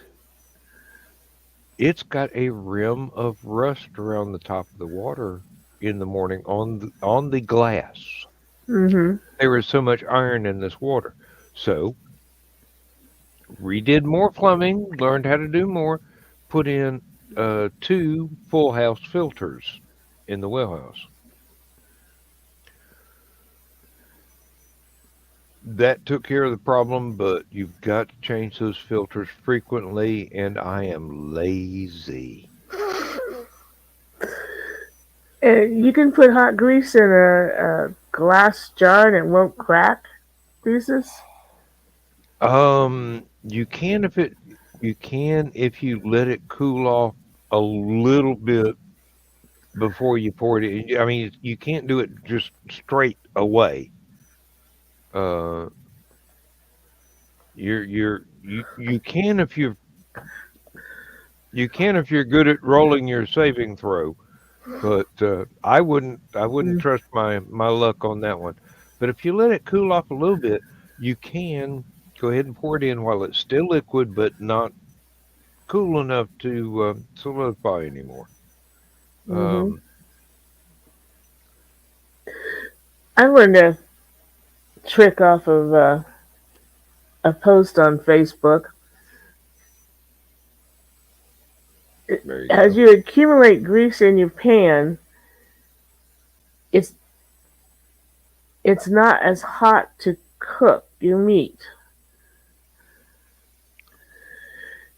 it's got a rim of rust around the top of the water in the morning on the glass. Mm-hmm. There is so much iron in this water. So redid more plumbing, learned how to do more, put in two full house filters in the well house. That took care of the problem, but you've got to change those filters frequently, and I am lazy. You can put hot grease in a glass jar and it won't crack pieces. You can if you let it cool off a little bit before you pour it in. I mean, you can't do it just straight away. Uh, you can if you're good at rolling your saving throw, but I wouldn't Mm, trust my luck on that one. But if you let it cool off a little bit, you can go ahead and pour it in while it's still liquid, but not cool enough to solidify anymore. mm-hmm. Um, I learned a trick off of a post on Facebook. there you As go. you accumulate grease in your pan, it's it's not as hot to cook your meat,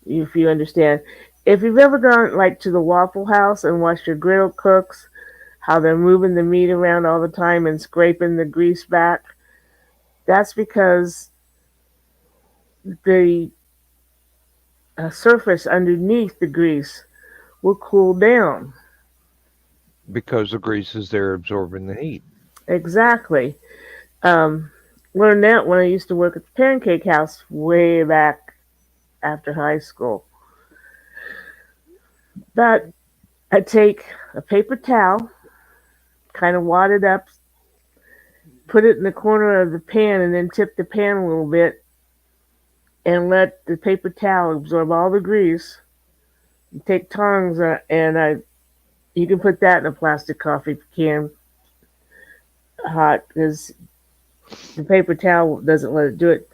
if you understand. If you've ever gone like to the Waffle House and watched your griddle cooks, how they're moving the meat around all the time and scraping the grease back, that's because the surface underneath the grease will cool down. Because the grease is there absorbing the heat. Exactly. Um, Learned that when I used to work at the Pancake House way back after high school. But I take a paper towel, kind of wad it up, put it in the corner of the pan, and then tip the pan a little bit and let the paper towel absorb all the grease. You take tongs and you can put that in a plastic coffee can hot because the paper towel doesn't let it do it.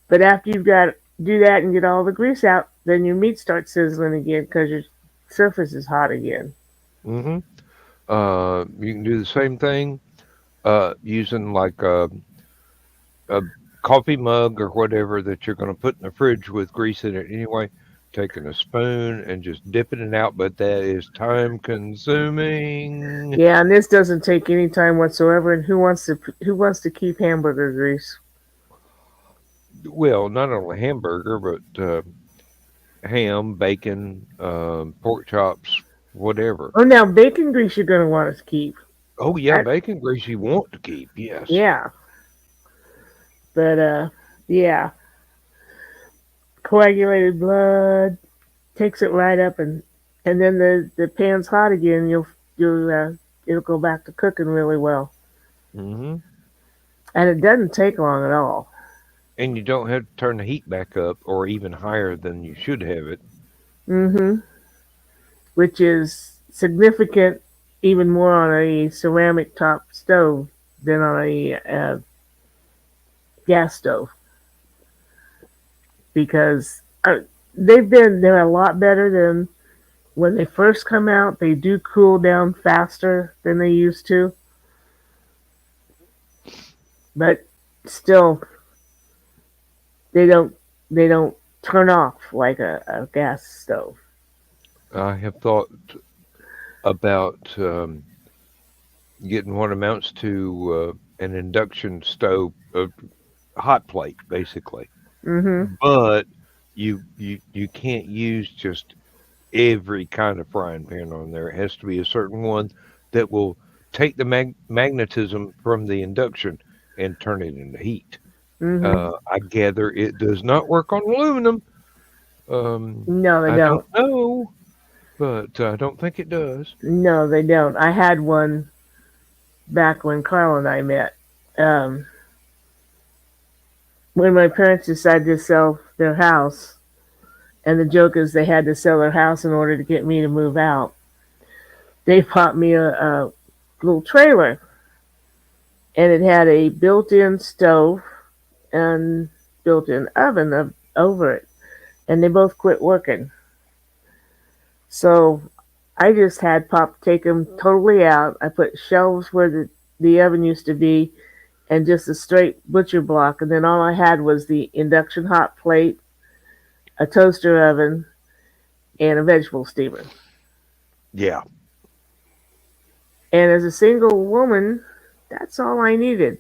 But after you've got do that and get all the grease out, then your meat starts sizzling again because your surface is hot again. hmm you can do the same thing using like a coffee mug or whatever that you're going to put in the fridge with grease in it anyway. Taking a spoon and just dipping it out, but that is time consuming. Yeah, and this doesn't take any time whatsoever. And who wants to keep hamburger grease? Well, not only hamburger, but ham, bacon, pork chops, whatever. Oh, now bacon grease you're going to want to keep. Oh yeah, I, bacon grease you want to keep. Yes. yeah, but yeah, coagulated blood takes it right up, and then the pan's hot again. You'll it'll go back to cooking really well, hmm and it doesn't take long at all. And you don't have to turn the heat back up or even higher than you should have it. Mm-hmm. Which is significant, even more on a ceramic top stove than on a gas stove, because they're a lot better than when they first come out. They do cool down faster than they used to, but still they don't turn off like a gas stove. I have thought about getting what amounts to an induction stove, a hot plate, basically. Mm-hmm. But you can't use just every kind of frying pan on there. It has to be a certain one that will take the magnetism from the induction and turn it into heat. Mm-hmm. I gather it does not work on aluminum. No, they I don't don't. know, but I don't think it does. No, they don't. I had one back when Carl and I met. Um, when my parents decided to sell their house, And the joke is they had to sell their house in order to get me to move out. They bought me a little trailer, and it had a built-in stove and built-in oven over it, and they both quit working. So I just had Pop take them totally out. I put shelves where the oven used to be, and just a straight butcher block, and then all I had was the induction hot plate, a toaster oven, and a vegetable steamer. Yeah. And as a single woman, that's all I needed.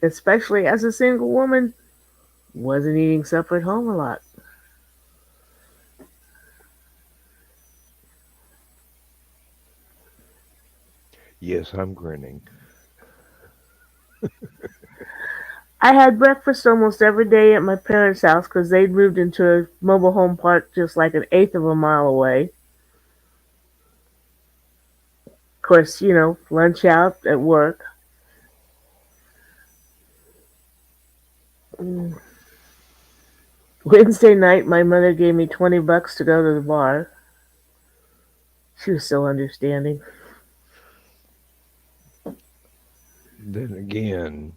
Especially as a single woman, wasn't eating supper at home a lot. Yes, I'm grinning. I had breakfast almost every day at my parents' house because they'd moved into a mobile home park just like an eighth of a mile away. Of course, lunch out at work. Wednesday night, my mother gave me $20 to go to the bar. She was so understanding. Then again,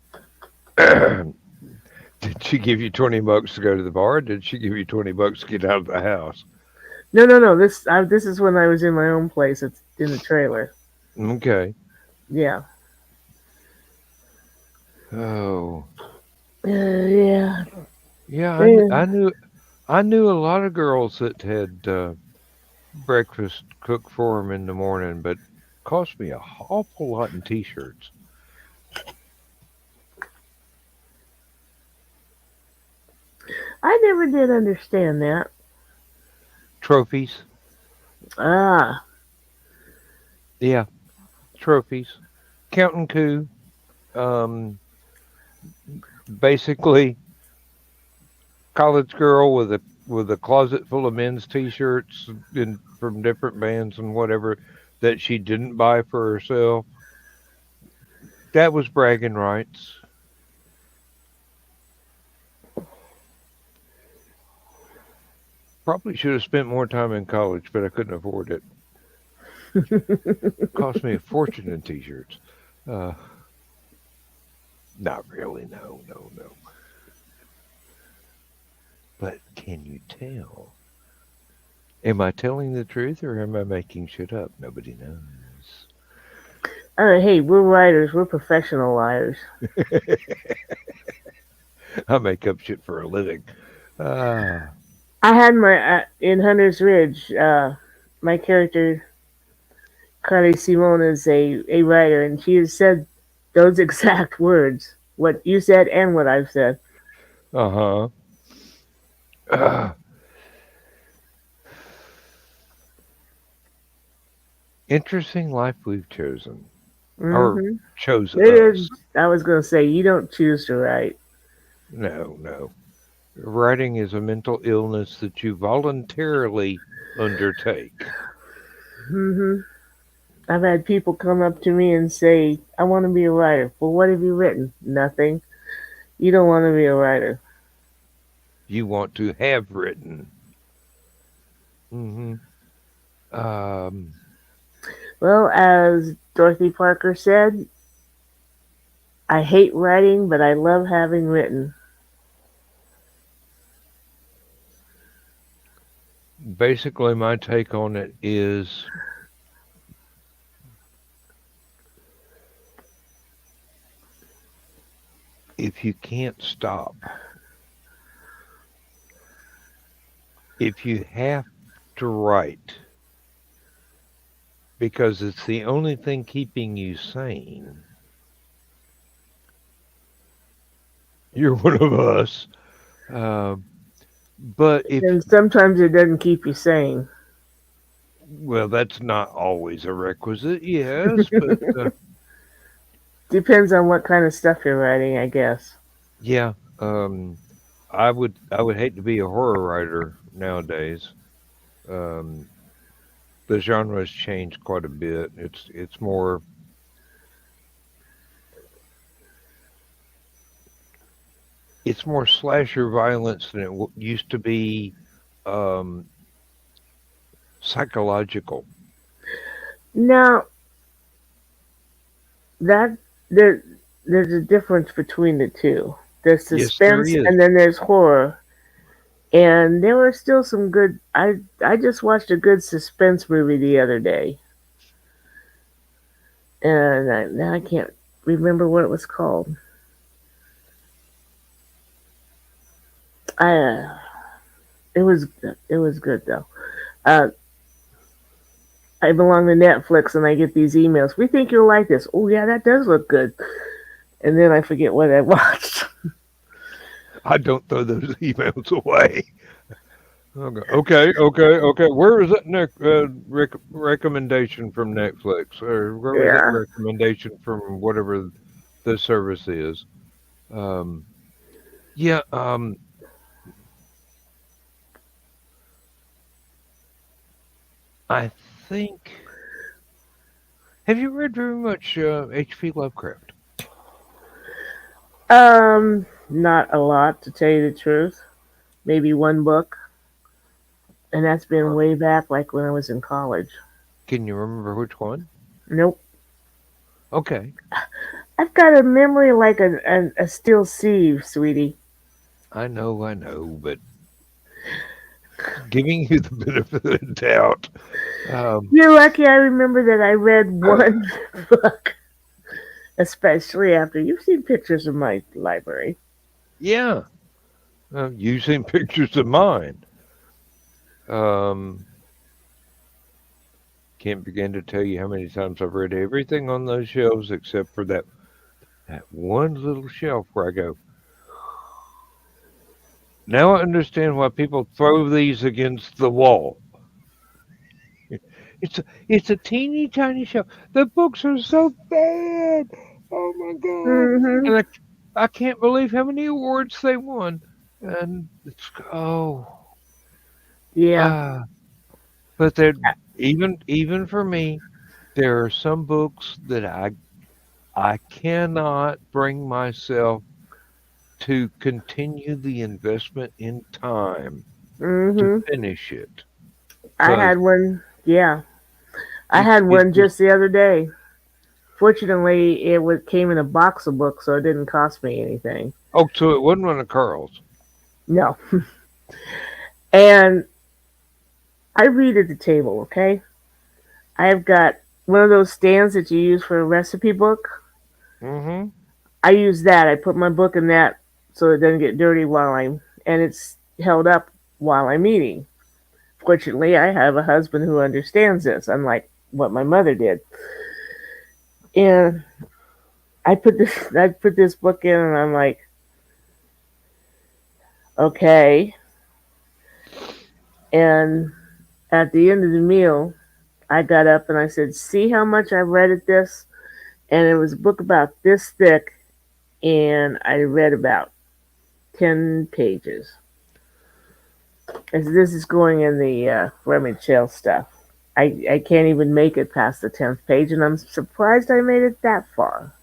did she give you $20 to go to the bar? Or did she give you $20 to get out of the house? No. This is when I was in my own place. It's in the trailer. Okay. Yeah. Oh. Yeah. Yeah, I knew a lot of girls that had breakfast cooked for them in the morning, but cost me a awful lot in T-shirts. I never did understand that. Trophies. Ah. Yeah, trophies. Counting coup. Um, basically, college girl with a closet full of men's T-shirts from different bands and whatever that she didn't buy for herself. That was bragging rights. Probably should have spent more time in college, but I couldn't afford it. Cost me a fortune in T-shirts. Uh, Not really. No. But can you tell? Am I telling the truth or am I making shit up? Nobody knows. Hey, we're writers. We're professional liars. I make up shit for a living. Ah, I had my in Hunter's Ridge. My character Carly Simone is a writer, and she has said those exact words. What you said and what I've said. uh-huh. Ah, interesting life we've chosen. Or Mm-hmm. chose It is. us. I was going to say you don't choose to write. No. Writing is a mental illness that you voluntarily undertake. Mm-hmm. I've had people come up to me and say, "I want to be a writer." Well, what have you written? Nothing. You don't want to be a writer. You want to have written. Hmm. Um, Well, as Dorothy Parker said, I hate writing, but I love having written. Basically, my take on it is if you can't stop, if you have to write because it's the only thing keeping you sane, you're one of us. Um, but if, And sometimes it doesn't keep you sane. well, that's not always a requisite, yes, but Depends on what kind of stuff you're writing, I guess. yeah, I would hate to be a horror writer nowadays. Um, the genre has changed quite a bit. It's more it's more slasher violence than it used to be um, psychological. Now that there there's a difference between the two. There's Yes, there suspense is. and then there's horror. And there were still some good. I just watched a good suspense movie the other day, and now I can't remember what it was called. I it was good though. Uh, I belong to Netflix, and I get these emails. We think you'll like this. Oh yeah, that does look good. And then I forget what I watched. I don't throw those emails away. Okay. Where is that recommendation from Netflix, or where was that Yeah. recommendation from whatever the service is? Um, yeah. I think. Have you read very much H.P. Lovecraft? Not a lot to tell you the truth. Maybe one book, and that's been Uh, way back, like when I was in college. Can you remember which one? Nope. Okay, I've got a memory like a steel sieve, sweetie. I know, but giving you the benefit of the doubt. Um, You're lucky I remember that I read one book, especially after you've seen pictures of my library. yeah, you've seen pictures of mine. Um, can't begin to tell you how many times I've read everything on those shelves except for that one little shelf where I go. Now I understand why people throw these against the wall. It's a teeny tiny shelf. The books are so bad. Oh my god! Hmm. And I can't believe how many awards they won. And it's Yeah. ah, but they're even for me, there are some books that I cannot bring myself to continue the investment in time to Hmm. finish it I because had one. Yeah, I it's had it one just just the other day. Fortunately, came in a box of books, so it didn't cost me anything. so it wasn't one of Carl's. No. And I read at the table. Okay, I've got one of those stands that you use for a recipe book. Mm-hmm. I use that. I put my book in that so it doesn't get dirty and it's held up while I'm eating. Fortunately, I have a husband who understands this, unlike what my mother did. And I put this book in, and I'm like, okay. And at the end of the meal, I got up and I said, "See how much I've read at this?" And it was a book about this thick, and I read about 10 pages. As this is going in the rummage sale stuff. I can't even make it past the 10th page, and I'm surprised I made it that far.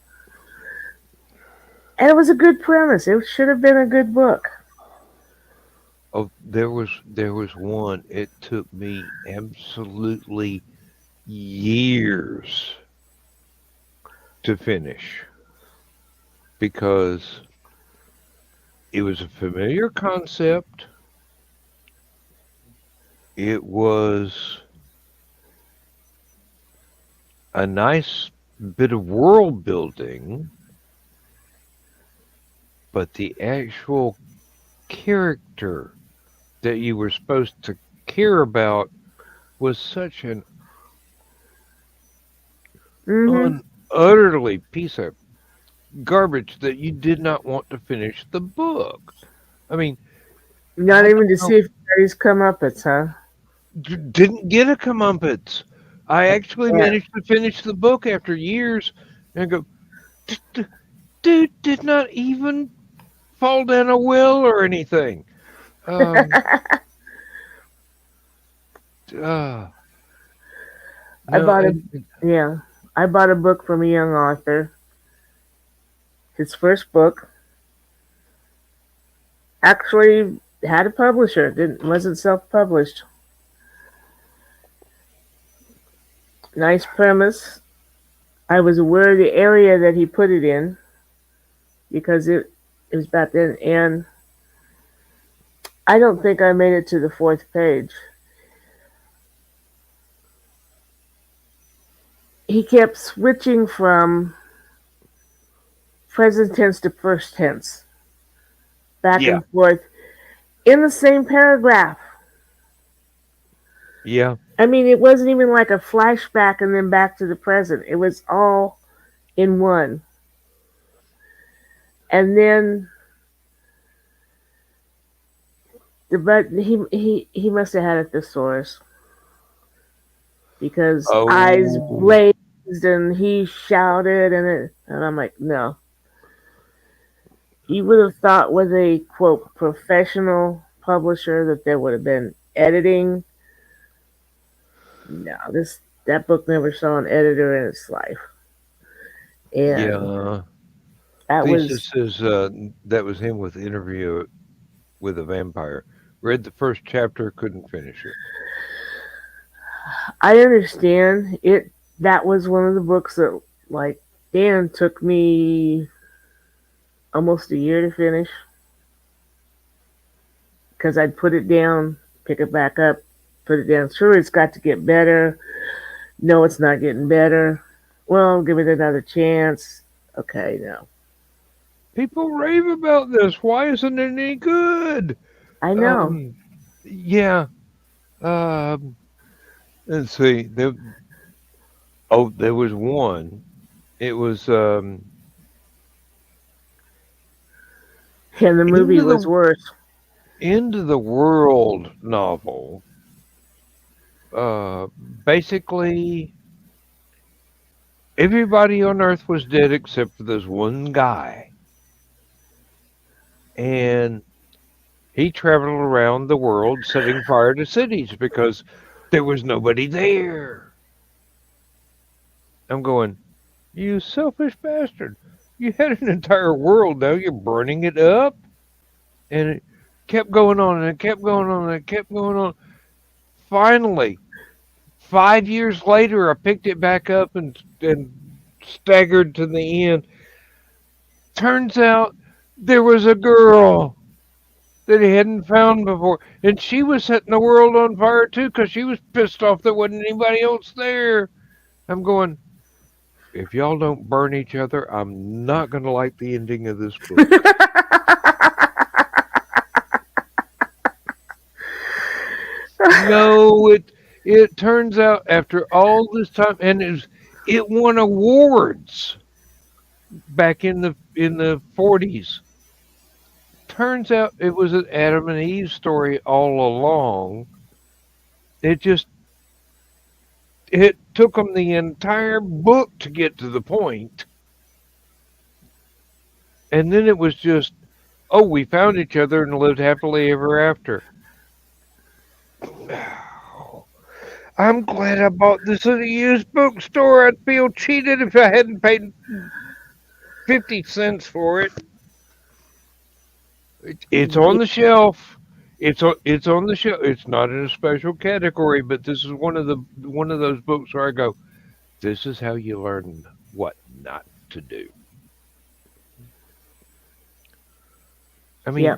And it was a good premise. It should have been a good book. Oh, there was one. It took me absolutely years to finish because it was a familiar concept. It was a nice bit of world building, but the actual character that you were supposed to care about was such an Hmm. utterly piece of garbage that you did not want to finish the book. I mean, Not I even don't to know, see if anybody's come up it's, huh? didn't get a comeuppance. I I actually can't. managed to finish the book after years and I go, dude did not even fall down a well or anything. Um, uh, I no, bought a yeah. I bought a book from a young author. His first book. actually had a publisher. Wasn't self-published. Nice premise. I was aware of the area that he put it in because it was back then, and I don't think I made it to the fourth page. He kept switching from present tense to first tense, back Yeah. and forth, in the same paragraph. Yeah. I mean, it wasn't even like a flashback and then back to the present. It was all in one. And then, but he must have had a thesaurus because eyes Oh, blazed and he shouted and I'm like, no. You would have thought with a quote professional publisher that there would have been editing. No, that book never saw an editor in its life, and yeah. that was. Thesis is that was him with Interview with a Vampire. Read the first chapter, couldn't finish it. I understand it. That was one of the books that, like, Dan took me almost a year to finish because I'd put it down, pick it back up, put it down. Sure, it's got to get better. No, it's not getting better. Well, give it another chance. Okay, no. People rave about this. Why isn't it any good? I know. Um, yeah. Um, let's see. There was one. It was And the movie into was the worse. into the world novel. Basically, everybody on Earth was dead except for this one guy, and he traveled around the world setting fire to cities because there was nobody there. I'm going, you selfish bastard. You had an entire world, now you're burning it up? And it kept going on and it kept going on and it kept going on. Finally, 5 years later, I picked it back up and staggered to the end. Turns out there was a girl that he hadn't found before, and she was setting the world on fire too because she was pissed off there wasn't anybody else there. I'm going, if y'all don't burn each other, I'm not going to like the ending of this book. No, it turns out after all this time, and it won awards back in the 40s. Turns out it was an Adam and Eve story all along. It just it took them the entire book to get to the point, and then it was just, oh, we found each other and lived happily ever after. I'm glad I bought this at a used bookstore. I'd feel cheated if I hadn't paid 50 cents for it. It's on the shelf. It's on the shelf. It's not in a special category, but this is one of those books where I go, this is how you learn what not to do. I mean, Yeah.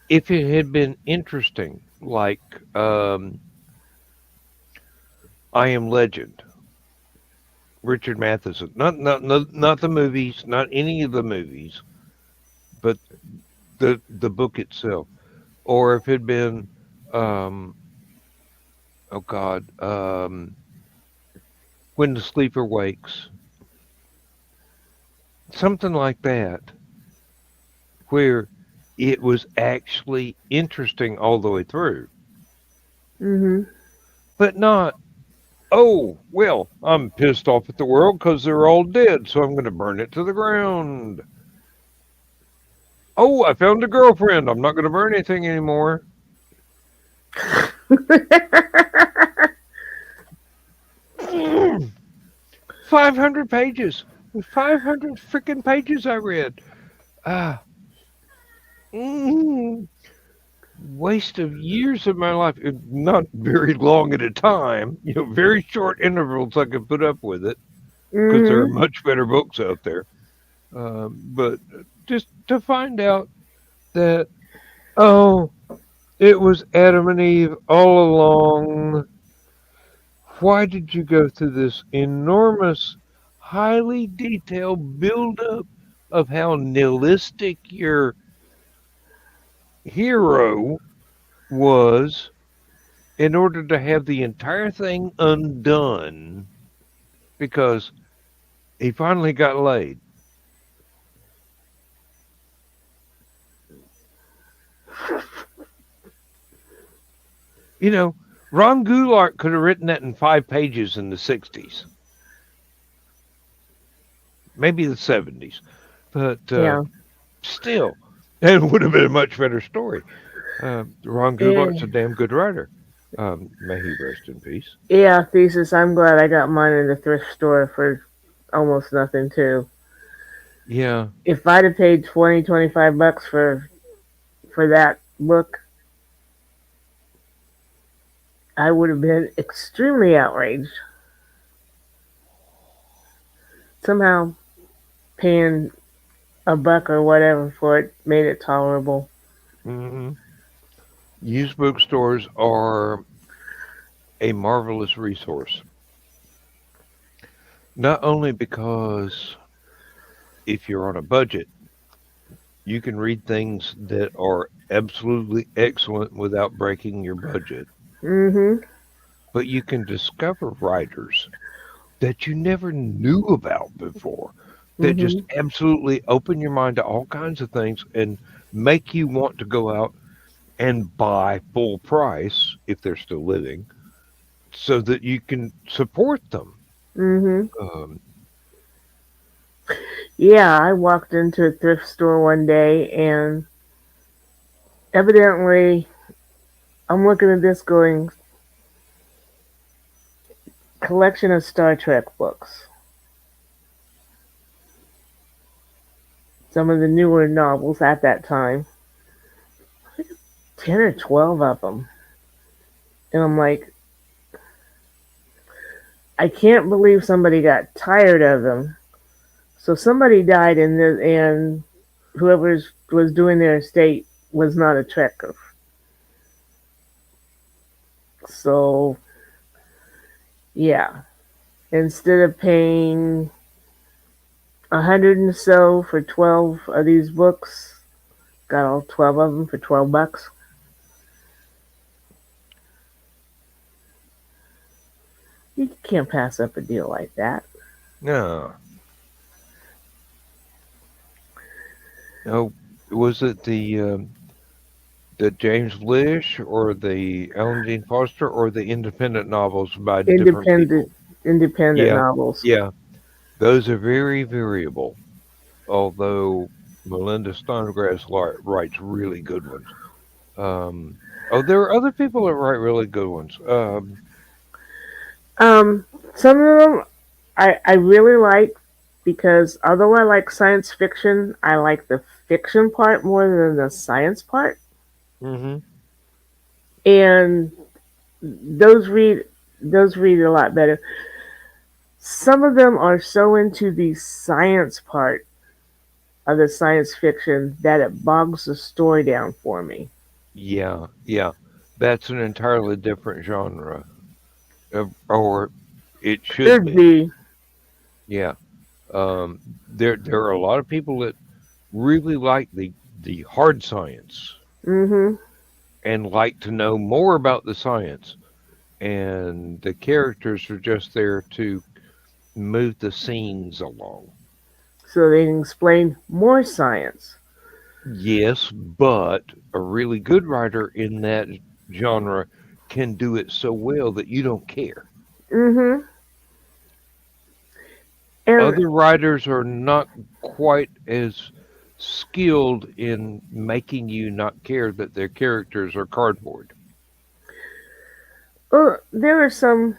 if it had been interesting, like I Am Legend, Richard Matheson, not the movies, not any of the movies, but the book itself, or if it had been, um, oh God, When the Sleeper Wakes, something like that, where it was actually interesting all the way through, Hmm. but not, oh, well, I'm pissed off at the world because they're all dead, so I'm going to burn it to the ground. Oh, I found a girlfriend. I'm not going to burn anything anymore. 500 pages. 500 freaking pages I read. Ah, mm, waste of years of my life, not very long at a time, very short intervals I could put up with it because there are Mm-hmm. much better books out there. But just to find out that, oh, it was Adam and Eve all along. Why did you go through this enormous, highly detailed buildup of how nihilistic your hero was in order to have the entire thing undone because he finally got laid? You know, Ron Goulart could have written that in 5 pages in the 60s, maybe the 70s, but Yeah. still, it would have been a much better story. Ron Goulart's a Yeah. damn good writer. May he rest in peace. Yeah, thesis. I'm glad I got mine in the thrift store for almost nothing too. Yeah. If I'd have paid 25 bucks for that book, I would have been extremely outraged. Somehow paying a buck or whatever for it made it tolerable. hmm Used bookstores are a marvelous resource. Not only because if you're on a budget, you can read things that are absolutely excellent without breaking your budget, Mm-hmm. but you can discover writers that you never knew about before that just Mm-hmm. absolutely open your mind to all kinds of things and make you want to go out and buy full price if they're still living so that you can support them. Mm-hmm. Um, Yeah, I walked into a thrift store one day and evidently I'm looking at this going collection of Star Trek books. Some of the newer novels at that time. 10 or 12 of them. And I'm like, I can't believe somebody got tired of them. So somebody died and whoever was doing their estate was not a Trekker. So yeah, instead of paying 100 and so for 12 of these books, got all 12 of them for 12 bucks. You can't pass up a deal like that. no, no, was it the James Lish or the Ellen Dean Foster or the independent novels by different Independent people? independent Yeah, novels. yeah, those are very variable. Although Melinda Stonegrass writes really good ones. Um, oh, there are other people that write really good ones. Um, some of them I really like because although I like science fiction, I like the fiction part more than the science part. hmm And those read those read a lot better. Some of them are so into the science part of the science fiction that it bogs the story down for me. Yeah, yeah, that's an entirely different genre, or it should Should be. be. Yeah, there are a lot of people that really like the hard science Mm-hmm. and like to know more about the science, and the characters are just there to move the scenes along. So they can explain more science. Yes, but a really good writer in that genre can do it so well that you don't care. Mm-hmm. And Other writers are not quite as skilled in making you not care that their characters are cardboard. there are some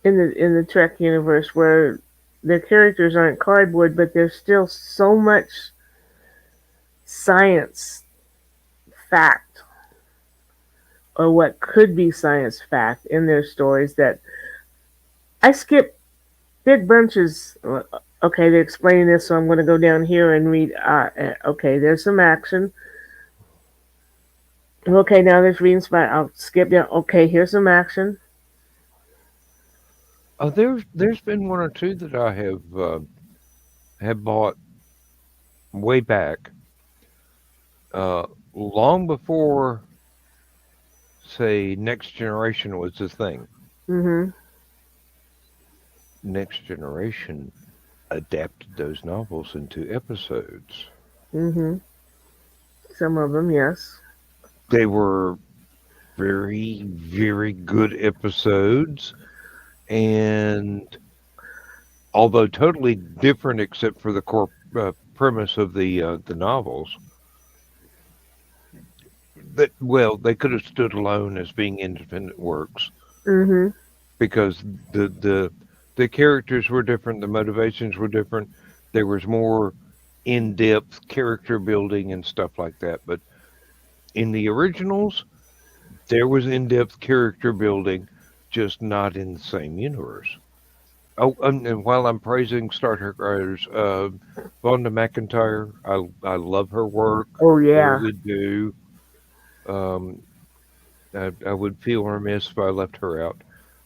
in the Trek universe where their characters aren't cardboard, but there's still so much science fact or what could be science fact in their stories that I skip big bunches. Okay, they're explaining this, so I'm going to go down here and read. Okay, there's some action. Okay, now there's reading spot. I'll skip down. Okay, here's some action. Oh, there's been one or two that I have bought way back, long before, say, Next Generation was the thing. Mm-hmm. Next Generation adapted those novels into episodes. Mm-hmm. Some of them, yes. They were very, very good episodes, and although totally different except for the core premise of the novels, that well, they could have stood alone as being independent works Mm-hmm. because the characters were different, the motivations were different. There was more in-depth character building and stuff like that. But in the originals, there was in-depth character building, just not in the same universe. Oh, and while I'm praising Star Trek writers, Vonda McIntyre, I love her work. Oh I yeah. really do. Um, I would feel remiss if I left her out.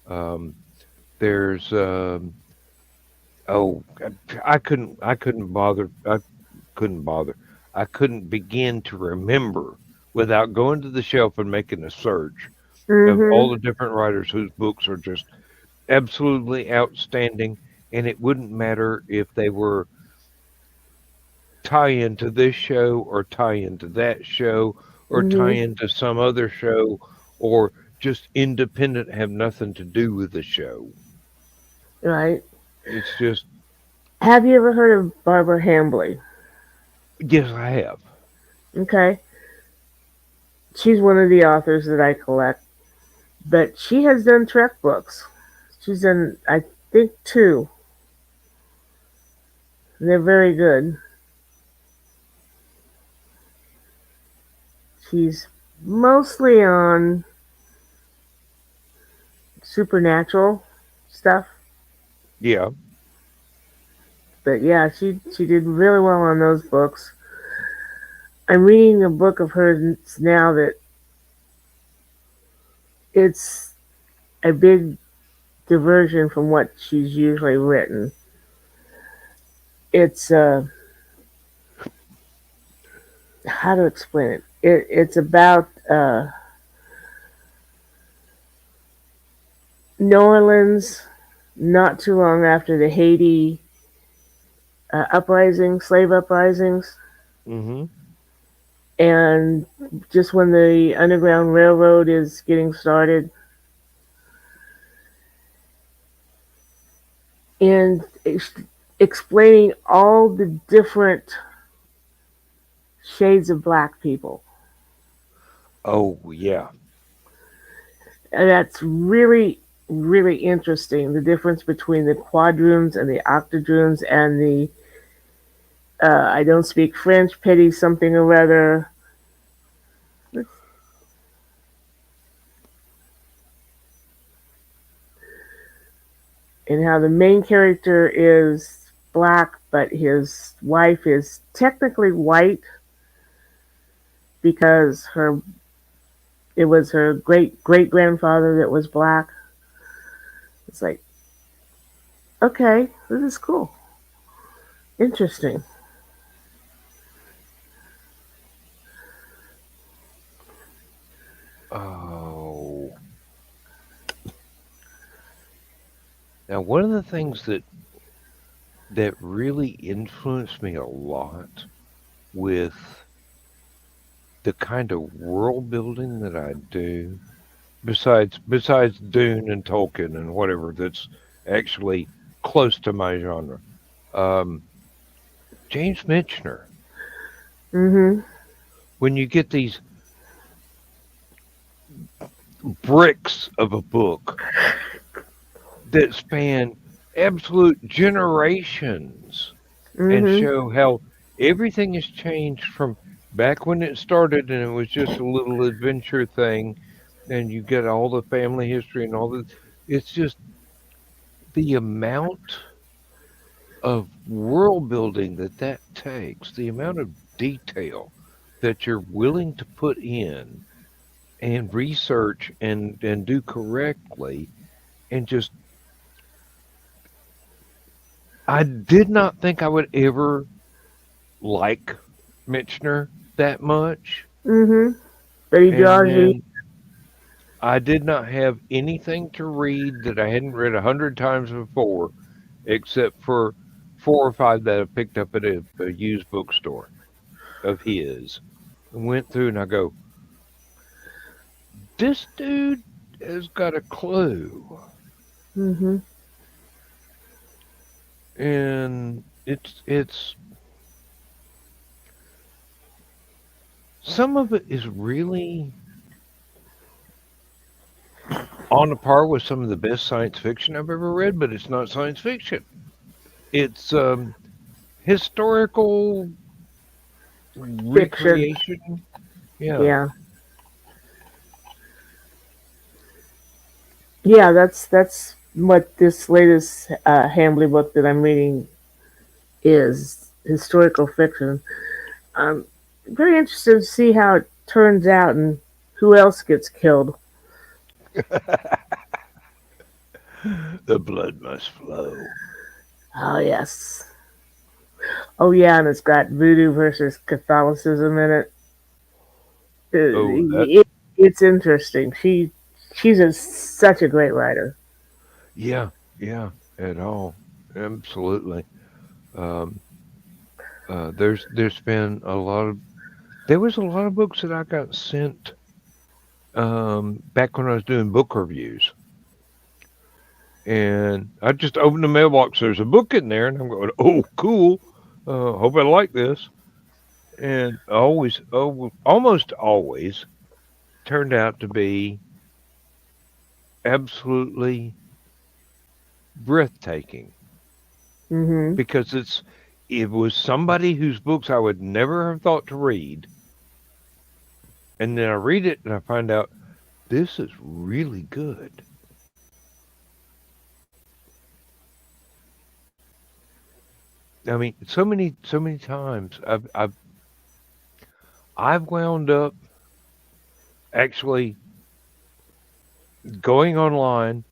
Um, there's oh, I couldn't bother. I couldn't begin to remember without going to the shelf and making a search of all Mm-hmm. the different writers whose books are just absolutely outstanding, and it wouldn't matter if they were tie into this show or tie into that show or tie Mm-hmm. into some other show or just independent, have nothing to do with the show. Right. It's just, Have you ever heard of Barbara Hambly? yes, I have. Okay. She's one of the authors that I collect, but she has done Trek books. She's done, I think, two. They're very good. She's mostly on supernatural stuff, Yeah. but yeah, she did really well on those books. I'm reading a book of hers now that it's a big diversion from what she's usually written. It's how to explain it. It's about New Orleans, not too long after the Haiti slave uprisings, Mm-hmm. and just when the Underground Railroad is getting started, and explaining all the different shades of black people. Oh, yeah. And that's really, really interesting. The difference between the quadroons and the octodroons and the I don't speak French, petty something or other. And how the main character is black, but his wife is technically white because it was her great great grandfather that was black. It's like, okay, this is cool. Interesting. Oh. Now, one of the things that really influenced me a lot with the kind of world building that I do, besides Dune and Tolkien and whatever that's actually close to my genre, um, James Michener. Mm-hmm. When you get these bricks of a book that span absolute generations and Mm-hmm. show how everything has changed from Back when it started, and it was just a little adventure thing, and you get all the family history and all the. It's just the amount of world building that takes, the amount of detail that you're willing to put in and research and do correctly, and just I did not think I would ever like Mitchner that much, Mm-hmm. But he and draws you. then I did not have anything to read that I hadn't read 100 times before, except for 4 or 5 that I picked up at a used bookstore of his. And went through and I go, this dude has got a clue. Mm-hmm. And it's some of it is really on a par with some of the best science fiction I've ever read, but it's not science fiction. It's historical Fiction. recreation. Yeah. Yeah. Yeah, that's what this latest Hambly book that I'm reading is, historical fiction. I'm very interested to see how it turns out and who else gets killed. The blood must flow. Oh yes. Oh yeah, and it's got voodoo versus Catholicism in it. Oh, that It's interesting. She's such a great writer. yeah, yeah, at all. Absolutely. Um, there's been a lot of there was a lot of books that I got sent back when I was doing book reviews, and I just opened the mailbox. There's a book in there, and I'm going, "Oh, cool! Hope I like this." And almost always turned out to be absolutely breathtaking Hmm. because it was somebody whose books I would never have thought to read, and then I read it and I find out this is really good. I mean, so many times I've wound up actually going online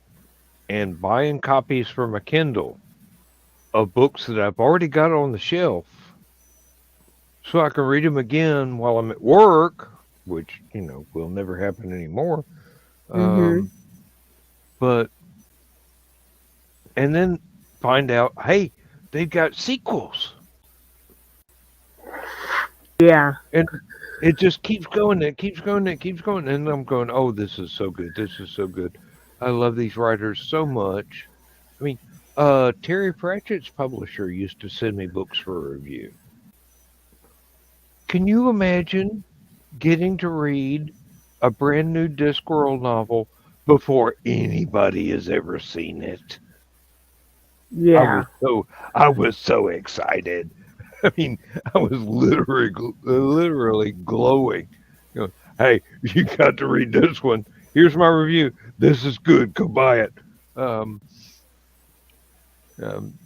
and buying copies for my Kindle of books that I've already got on the shelf so I can read them again while I'm at work, which, will never happen anymore. Hmm. Um, but, and then find out, hey, they've got sequels. Yeah. And it just keeps going, it keeps going, it keeps going. And I'm going, oh, this is so good. This is so good. I love these writers so much. I mean, Terry Pratchett's publisher used to send me books for review. Can you imagine getting to read a brand new Discworld novel before anybody has ever seen it? I was Yeah. so I was so excited. I mean, I was literally glowing. Hey, you got to read this one. Here's my review. This is good. Go buy it. Um,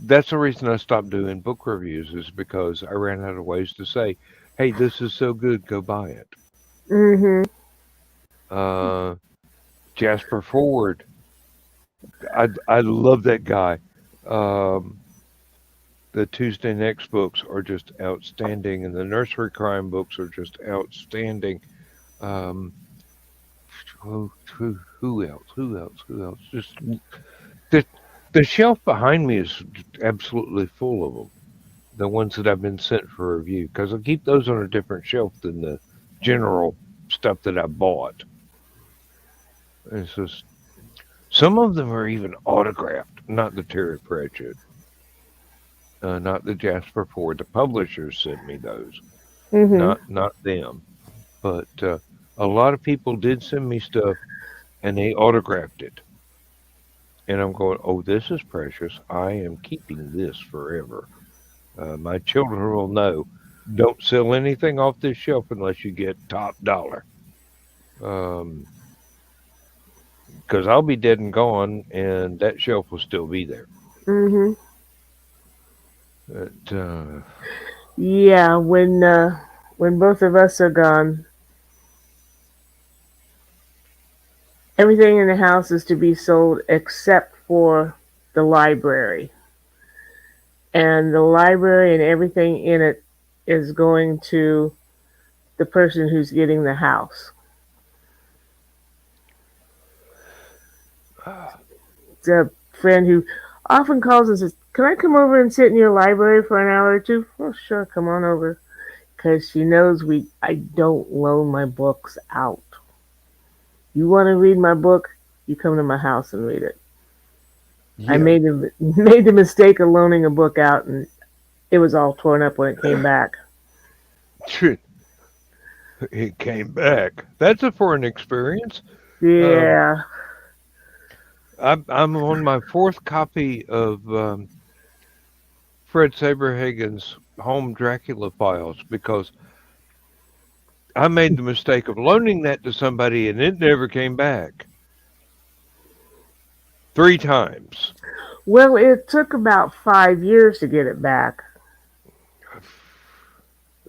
that's the reason I stopped doing book reviews is because I ran out of ways to say, "Hey, this is so good. Go buy it." Hmm. Uh, Jasper Ford. I love that guy. Um, the Tuesday Next books are just outstanding, and the nursery crime books are just outstanding. Um, who else? Who else? Who else? Just the the shelf behind me is absolutely full of them. The ones that I've been sent for review because I keep those on a different shelf than the general stuff that I bought. It's just some of them are even autographed. Not the Terry Pratchett, not the Jasper Ford. The publishers sent me those, Hmm. not them. But a lot of people did send me stuff, and they autographed it. And I'm going, oh, this is precious. I am keeping this forever. My children will know. Don't sell anything off this shelf unless you get top dollar. Because I'll be dead and gone, and that shelf will still be there. Mm-hmm. But, Yeah, when both of us are gone, everything in the house is to be sold except for the library. And the library and everything in it is going to the person who's getting the house. It's a friend who often calls and says, "Can I come over and sit in your library for an hour or two?" "Oh, sure, come on over." Because she knows I don't loan my books out. You want to read my book, you come to my house and read it. I yeah. made the mistake of loaning a book out, and it was all torn up when it came back. It came back. That's a foreign experience. Um, Yeah. I'm on my fourth copy of Fred Saberhagen's Home Dracula Files because I made the mistake of loaning that to somebody and it never came back. 3 times. Well, it took about 5 years to get it back.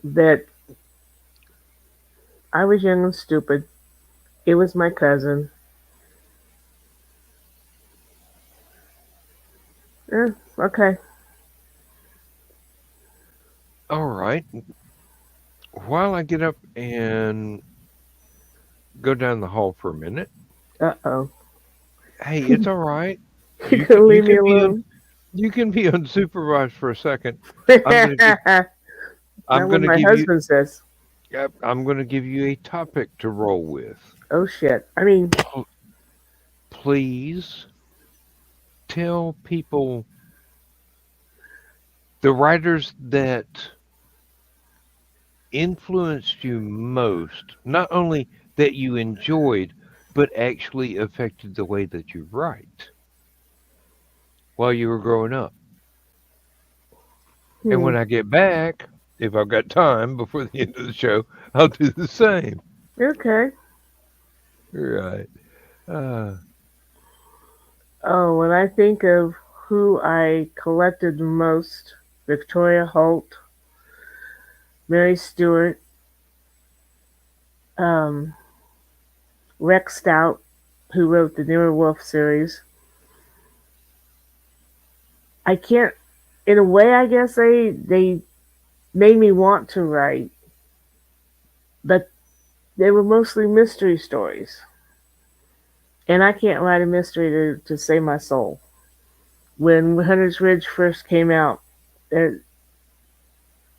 That I was young and stupid. It was my cousin. Okay. All right. While I get up and go down the hall for a minute, Uh-oh. hey, it's all right. You You can can you leave me can be alone. you can be unsupervised for a second. I'm gonna give Not I'm what gonna my give you husband says. Yep, I'm gonna give you a topic to roll with. Oh, shit. I mean, Pl- Please tell people the writers that influenced you most, not only that you enjoyed, but actually affected the way that you write while you were growing up. And hmm. when I get back, if I've got time before the end of the show, I'll do the same. Okay. Right. Uh, Oh, when I think of who I collected the most, Victoria Holt, Mary Stewart, um, Rex Stout, who wrote the Newer Wolf series. I can't, in a way, I guess they made me want to write, but they were mostly mystery stories. And I can't write a mystery to save my soul. When Hunter's Ridge first came out, there,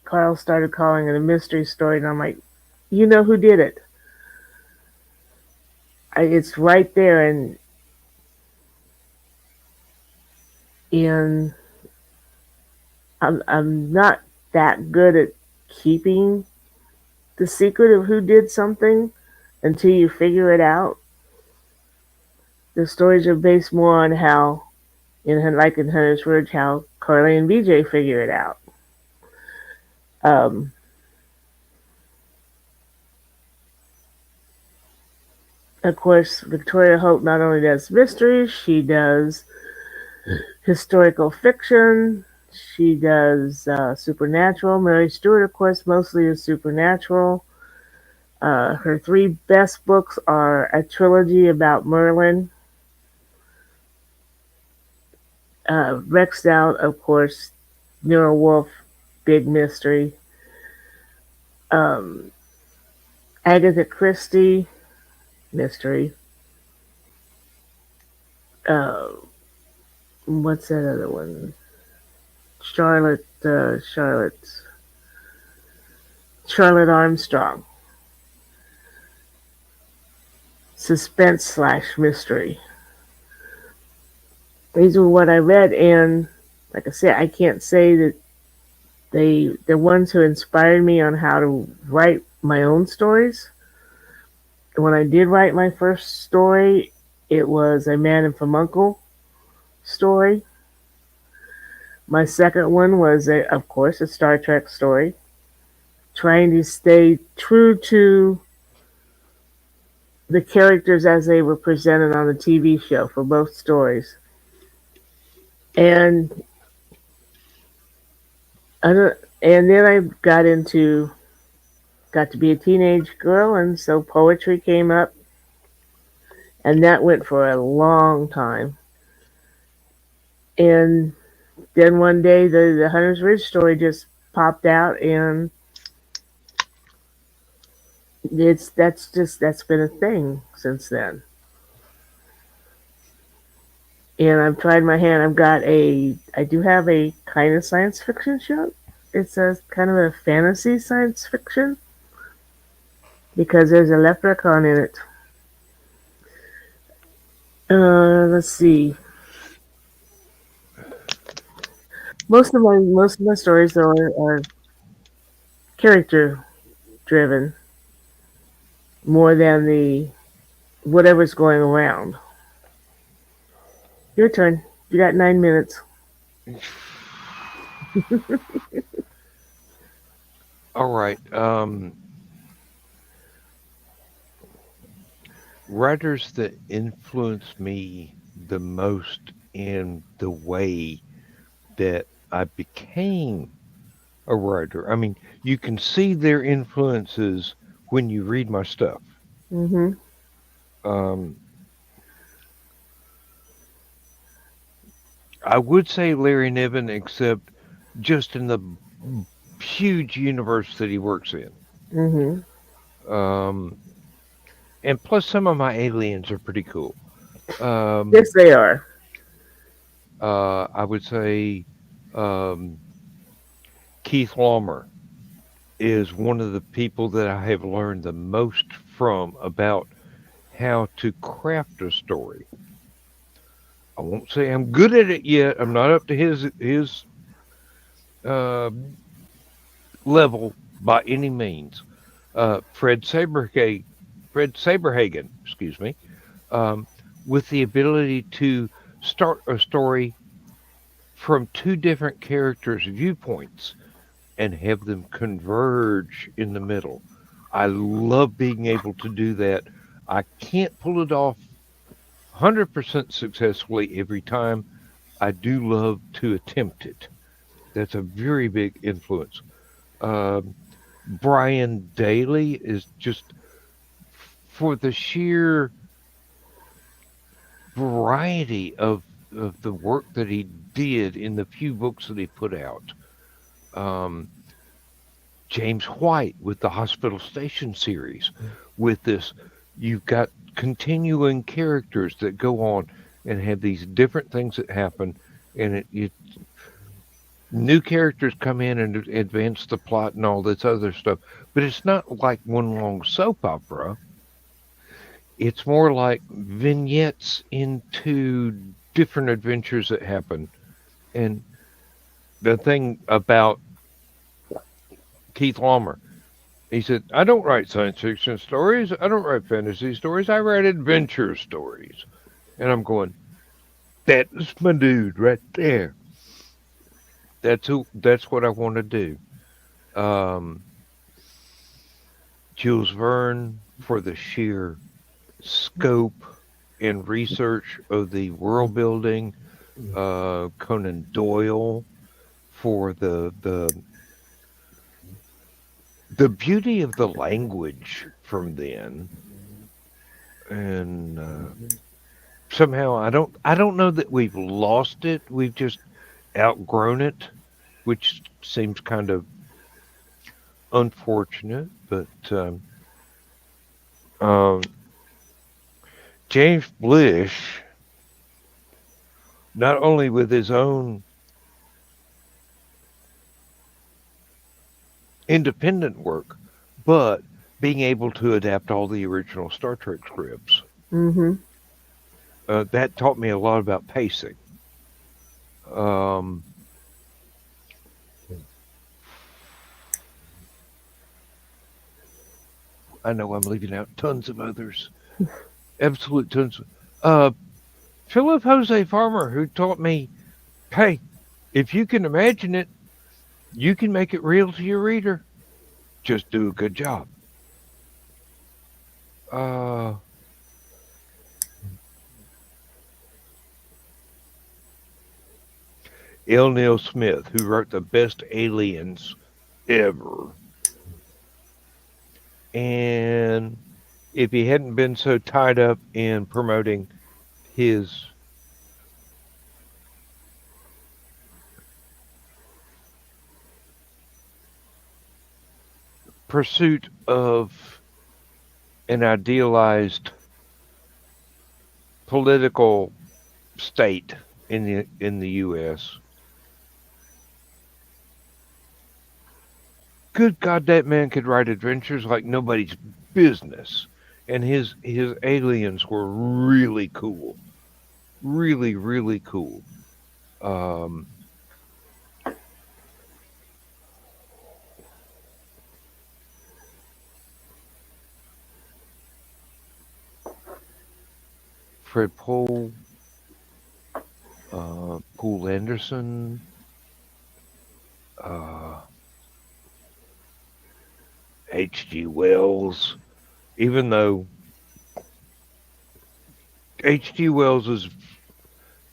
Carl started calling it a mystery story, and I'm like, you know who did it? It's right there, and I'm not that good at keeping the secret of who did something until you figure it out. The stories are based more on how, like in Hunter's Ridge, how Carly and BJ figure it out. Um, of course, Victoria Holt not only does mysteries, she does historical fiction, she does supernatural. Mary Stewart, of course, mostly is supernatural. Her three best books are a trilogy about Merlin. Rex Stout, of course, Nero Wolf, big mystery. Um, Agatha Christie, mystery. Uh, what's that other one? Charlotte Armstrong. Suspense slash mystery. These were what I read, and like I said, I can't say that they're ones who inspired me on how to write my own stories. When I did write my first story, it was a Man in Uncle story. My second one was, of course, a Star Trek story. trying to stay true to the characters as they were presented on the TV show for both stories. And and then I got to be a teenage girl, and so poetry came up, and that went for a long time. And then one day, the Hunter's Ridge story just popped out, and that's been a thing since then. And I've tried my hand. I do have a kind of science fiction show. It's a kind of a fantasy science fiction because there's a leprechaun in it. Let's see. Most of my stories are character driven more than the whatever's going around. Your turn. You got 9 minutes. All right. Writers that influence me the most in the way that I became a writer. I mean, you can see their influences when you read my stuff. Mm-hmm. I would say Larry Niven, except just in the huge universe that he works in. Mm-hmm. And plus, some of my aliens are pretty cool. Yes, they are. I would say Keith Laumer is one of the people that I have learned the most from about how to craft a story. I won't say I'm good at it yet. I'm not up to his uh, level by any means. Fred Saberhagen, excuse me, um, with the ability to start a story from two different characters' viewpoints and have them converge in the middle. I love being able to do that. I can't pull it off 100% successfully every time. I do love to attempt it. That's a very big influence. Um, Brian Daly is just for the sheer variety of the work that he did in the few books that he put out. Um, James White with the Hospital Station series, with this, you've got continuing characters that go on and have these different things that happen, and new characters come in and advance the plot and all this other stuff. But it's not like one long soap opera. It's more like vignettes into different adventures that happen. And the thing about Keith Laumer, he said, I don't write science fiction stories. I don't write fantasy stories. I write adventure stories. And I'm going, that's my dude right there. That's what I want to do. Um, Jules Verne for the sheer scope and research of the world building. Conan Doyle for the beauty of the language from then, and somehow I don't know that we've lost it. We've just outgrown it, which seems kind of unfortunate. But um, James Blish, not only with his own independent work, but being able to adapt all the original Star Trek scripts. Mm-hmm. That taught me a lot about pacing. Um, I know I'm leaving out tons of others, absolute tons. Philip Jose Farmer, who taught me, hey, if you can imagine it, you can make it real to your reader. just do a good job. Uh, L. Neil Smith, who wrote the best aliens ever. And if he hadn't been so tied up in promoting his pursuit of an idealized political state in the U.S. Good God, that man could write adventures like nobody's business, and his aliens were really cool, really cool. Um, Fred Pohl, Poole Anderson, uh, H.G. Wells. Even though H.G. Wells is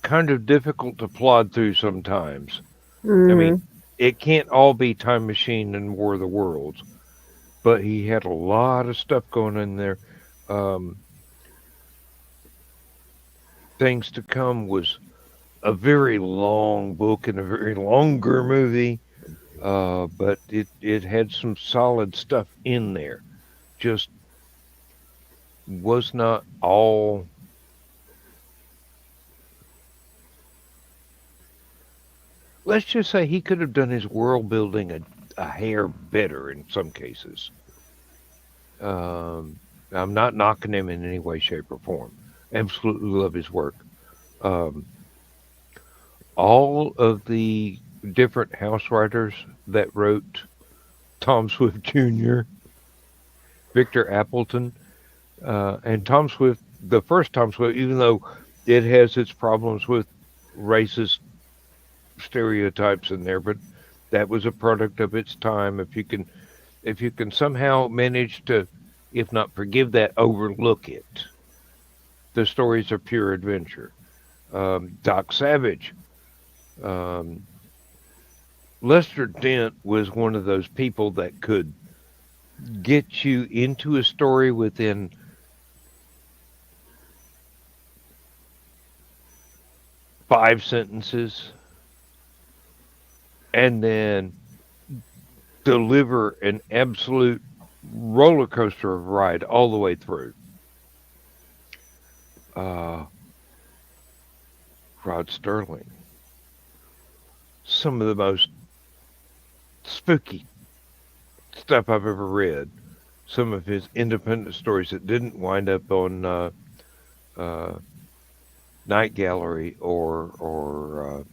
kind of difficult to plod through sometimes. I mean, Mm-hmm. it can't all be Time Machine and War of the Worlds, but he had a lot of stuff going in there. Um, Things to Come was a very long book and a very longer movie, but it had some solid stuff in there. Just was not all. Let's just say he could have done his world building a hair better in some cases. I'm not knocking him in any way, shape, or form. Absolutely love his work. Um, all of the different house writers that wrote Tom Swift Jr., Victor Appleton, and Tom Swift, the first Tom Swift, even though it has its problems with racist stereotypes in there, but that was a product of its time. If you can somehow manage to, if not forgive that, overlook it, the stories are pure adventure. Doc Savage, um, Lester Dent was one of those people that could get you into a story within 5 sentences and then deliver an absolute roller coaster of ride all the way through. Uh, Rod Sterling, some of the most spooky stuff I've ever read. Some of his independent stories that didn't wind up on uh, Night Gallery or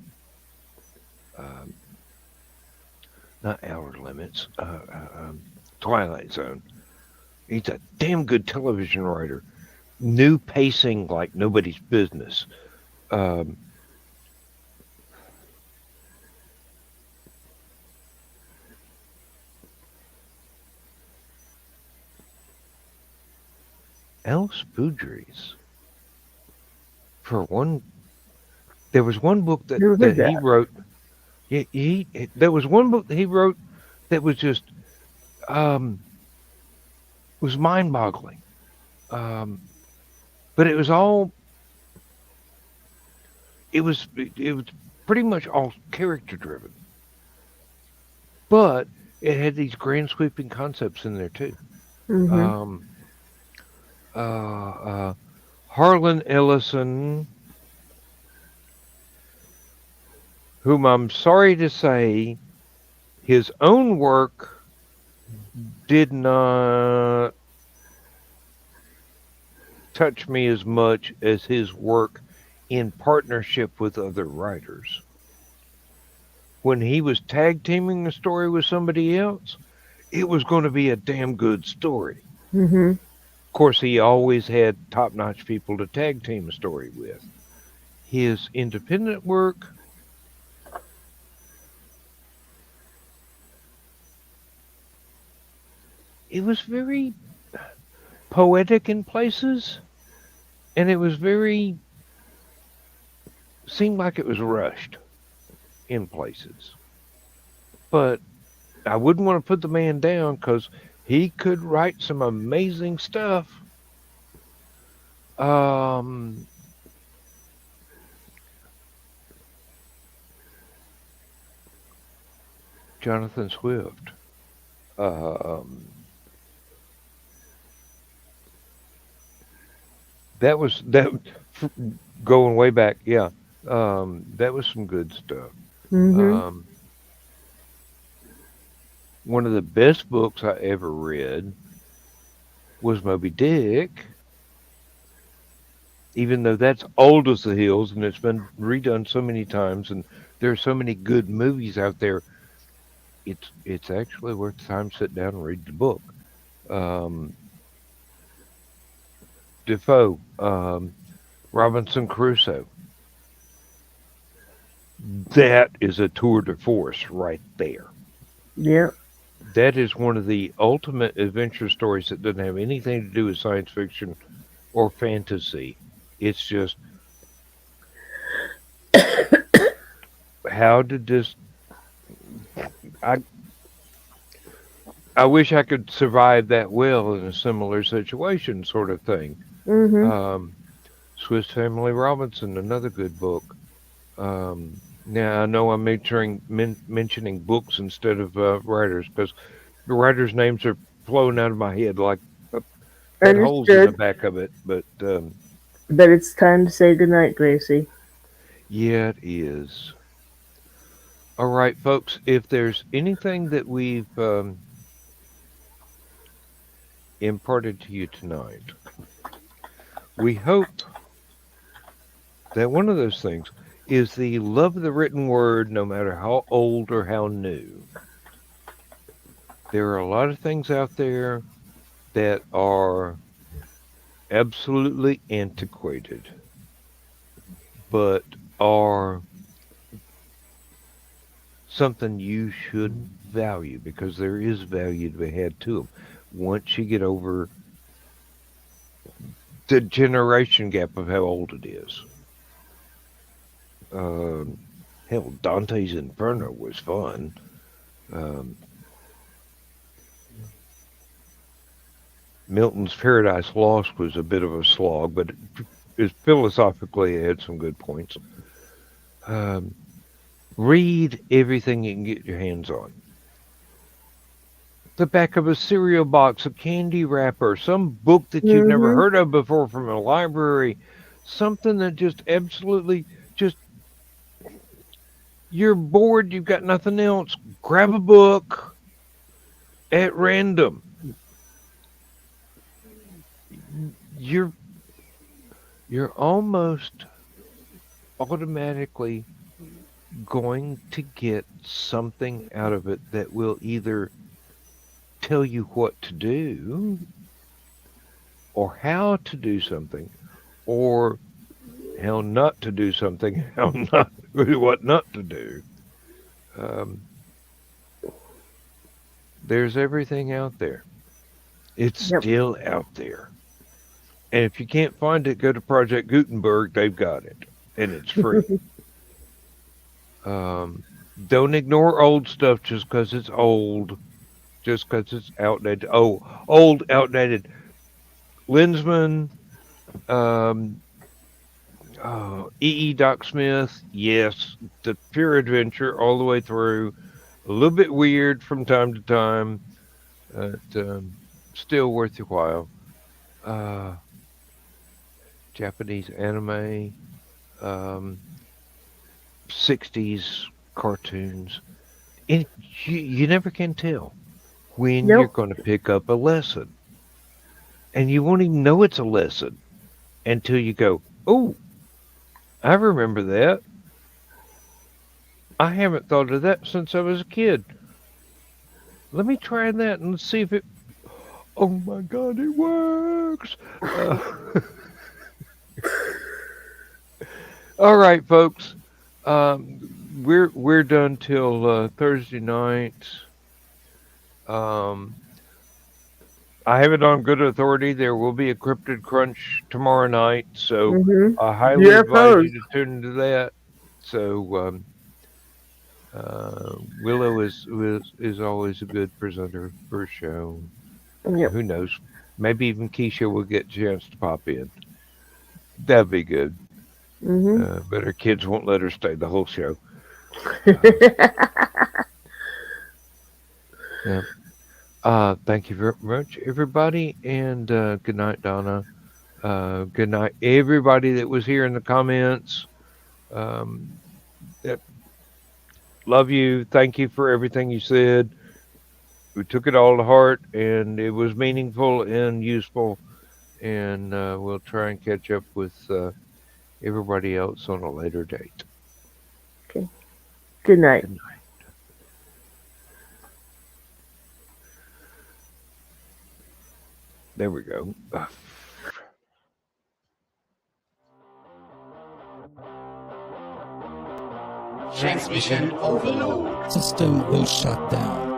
um, not Outer Limits, Twilight Zone. He's a damn good television writer. New pacing like nobody's business. Um, Alice Boudries. For one, there was one book Who that did he that? wrote. There was one book that he wrote that was just um, was mind boggling. Um, but it was all it was pretty much all character driven. But it had these grand sweeping concepts in there too. Mm-hmm. Um, uh, Harlan Ellison, whom I'm sorry to say, his own work did not touch me as much as his work in partnership with other writers. When he was tag teaming a story with somebody else, it was going to be a damn good story. Mm-hmm. Of course, he always had top notch people to tag team a story with. His independent work, it was very poetic in places, and it was very seemed like it was rushed in places. But I wouldn't want to put the man down because he could write some amazing stuff. Um, Jonathan Swift. Um, that was that going way back. Yeah, that was some good stuff. Mm-hmm. Um, one of the best books I ever read was Moby Dick, even though that's old as the hills and it's been redone so many times, and there are so many good movies out there. It's actually worth the time to sit down and read the book. Um, Defoe, Robinson Crusoe. That is a tour de force right there. Yep. That is one of the ultimate adventure stories that doesn't have anything to do with science fiction or fantasy. It's just how did this? I I wish I could survive that well in a similar situation, sort of thing. Mm-hmm. Um, Swiss Family Robinson, another good book. Now I know I'm mentioning books instead of writers because the writers' names are flowing out of my head like had holes in the Understood. back of it. But But it's time to say goodnight, Gracie. yeah, it is. All right, folks. If there's anything that we've imparted to you tonight, we hope that one of those things is the love of the written word, no matter how old or how new. There are a lot of things out there that are absolutely antiquated, but are something you should value because there is value to be had to them. Once you get over the generation gap of how old it is. Um, hell, Dante's Inferno was fun. Um, Milton's Paradise Lost was a bit of a slog, but philosophically it had some good points. Um, read everything you can get your hands on. The back of a cereal box, a candy wrapper, some book that you've never Mm-hmm. heard of before from a library, something that just absolutely just you're bored, you've got nothing else, grab a book at random. You're you're almost automatically going to get something out of it that will either tell you what to do or how to do something or how not to do something, how not what not to do. Um, there's everything out there. It's Yep. still out there. And if you can't find it, go to Project Gutenberg. They've got it, and it's free. Um, don't ignore old stuff just because it's old, just because it's outdated. Oh, old, outdated. Linsman, um, Doc Smith, yes, the pure adventure all the way through. A little bit weird from time to time, but still worth your while. Uh, Japanese anime, um, 60s cartoons. And you never can tell when you're Nope. going to pick up a lesson. And you won't even know it's a lesson until you go, oh, I remember that. I haven't thought of that since I was a kid. Let me try that and see if it. Oh my God, it works. All right, folks. We're done till Thursday night. Um, I have it on good authority. There will be a cryptid crunch tomorrow night, so I highly advise UFOs. you to tune into that. So Willow is always a good presenter for a show. Yep. Who knows? Maybe even Keisha will get a chance to pop in. That'd be good. But her kids won't let her stay the whole show. Yeah. Thank you very much, everybody, and good night, Donna. Good night, everybody that was here in the comments. Love you. Thank you for everything you said. We took it all to heart, and it was meaningful and useful. And we'll try and catch up with everybody else on a later date. Okay. Good night. Good night. There we go. Transmission overload. System will shut down.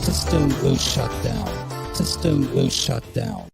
System will shut down. System will shut down.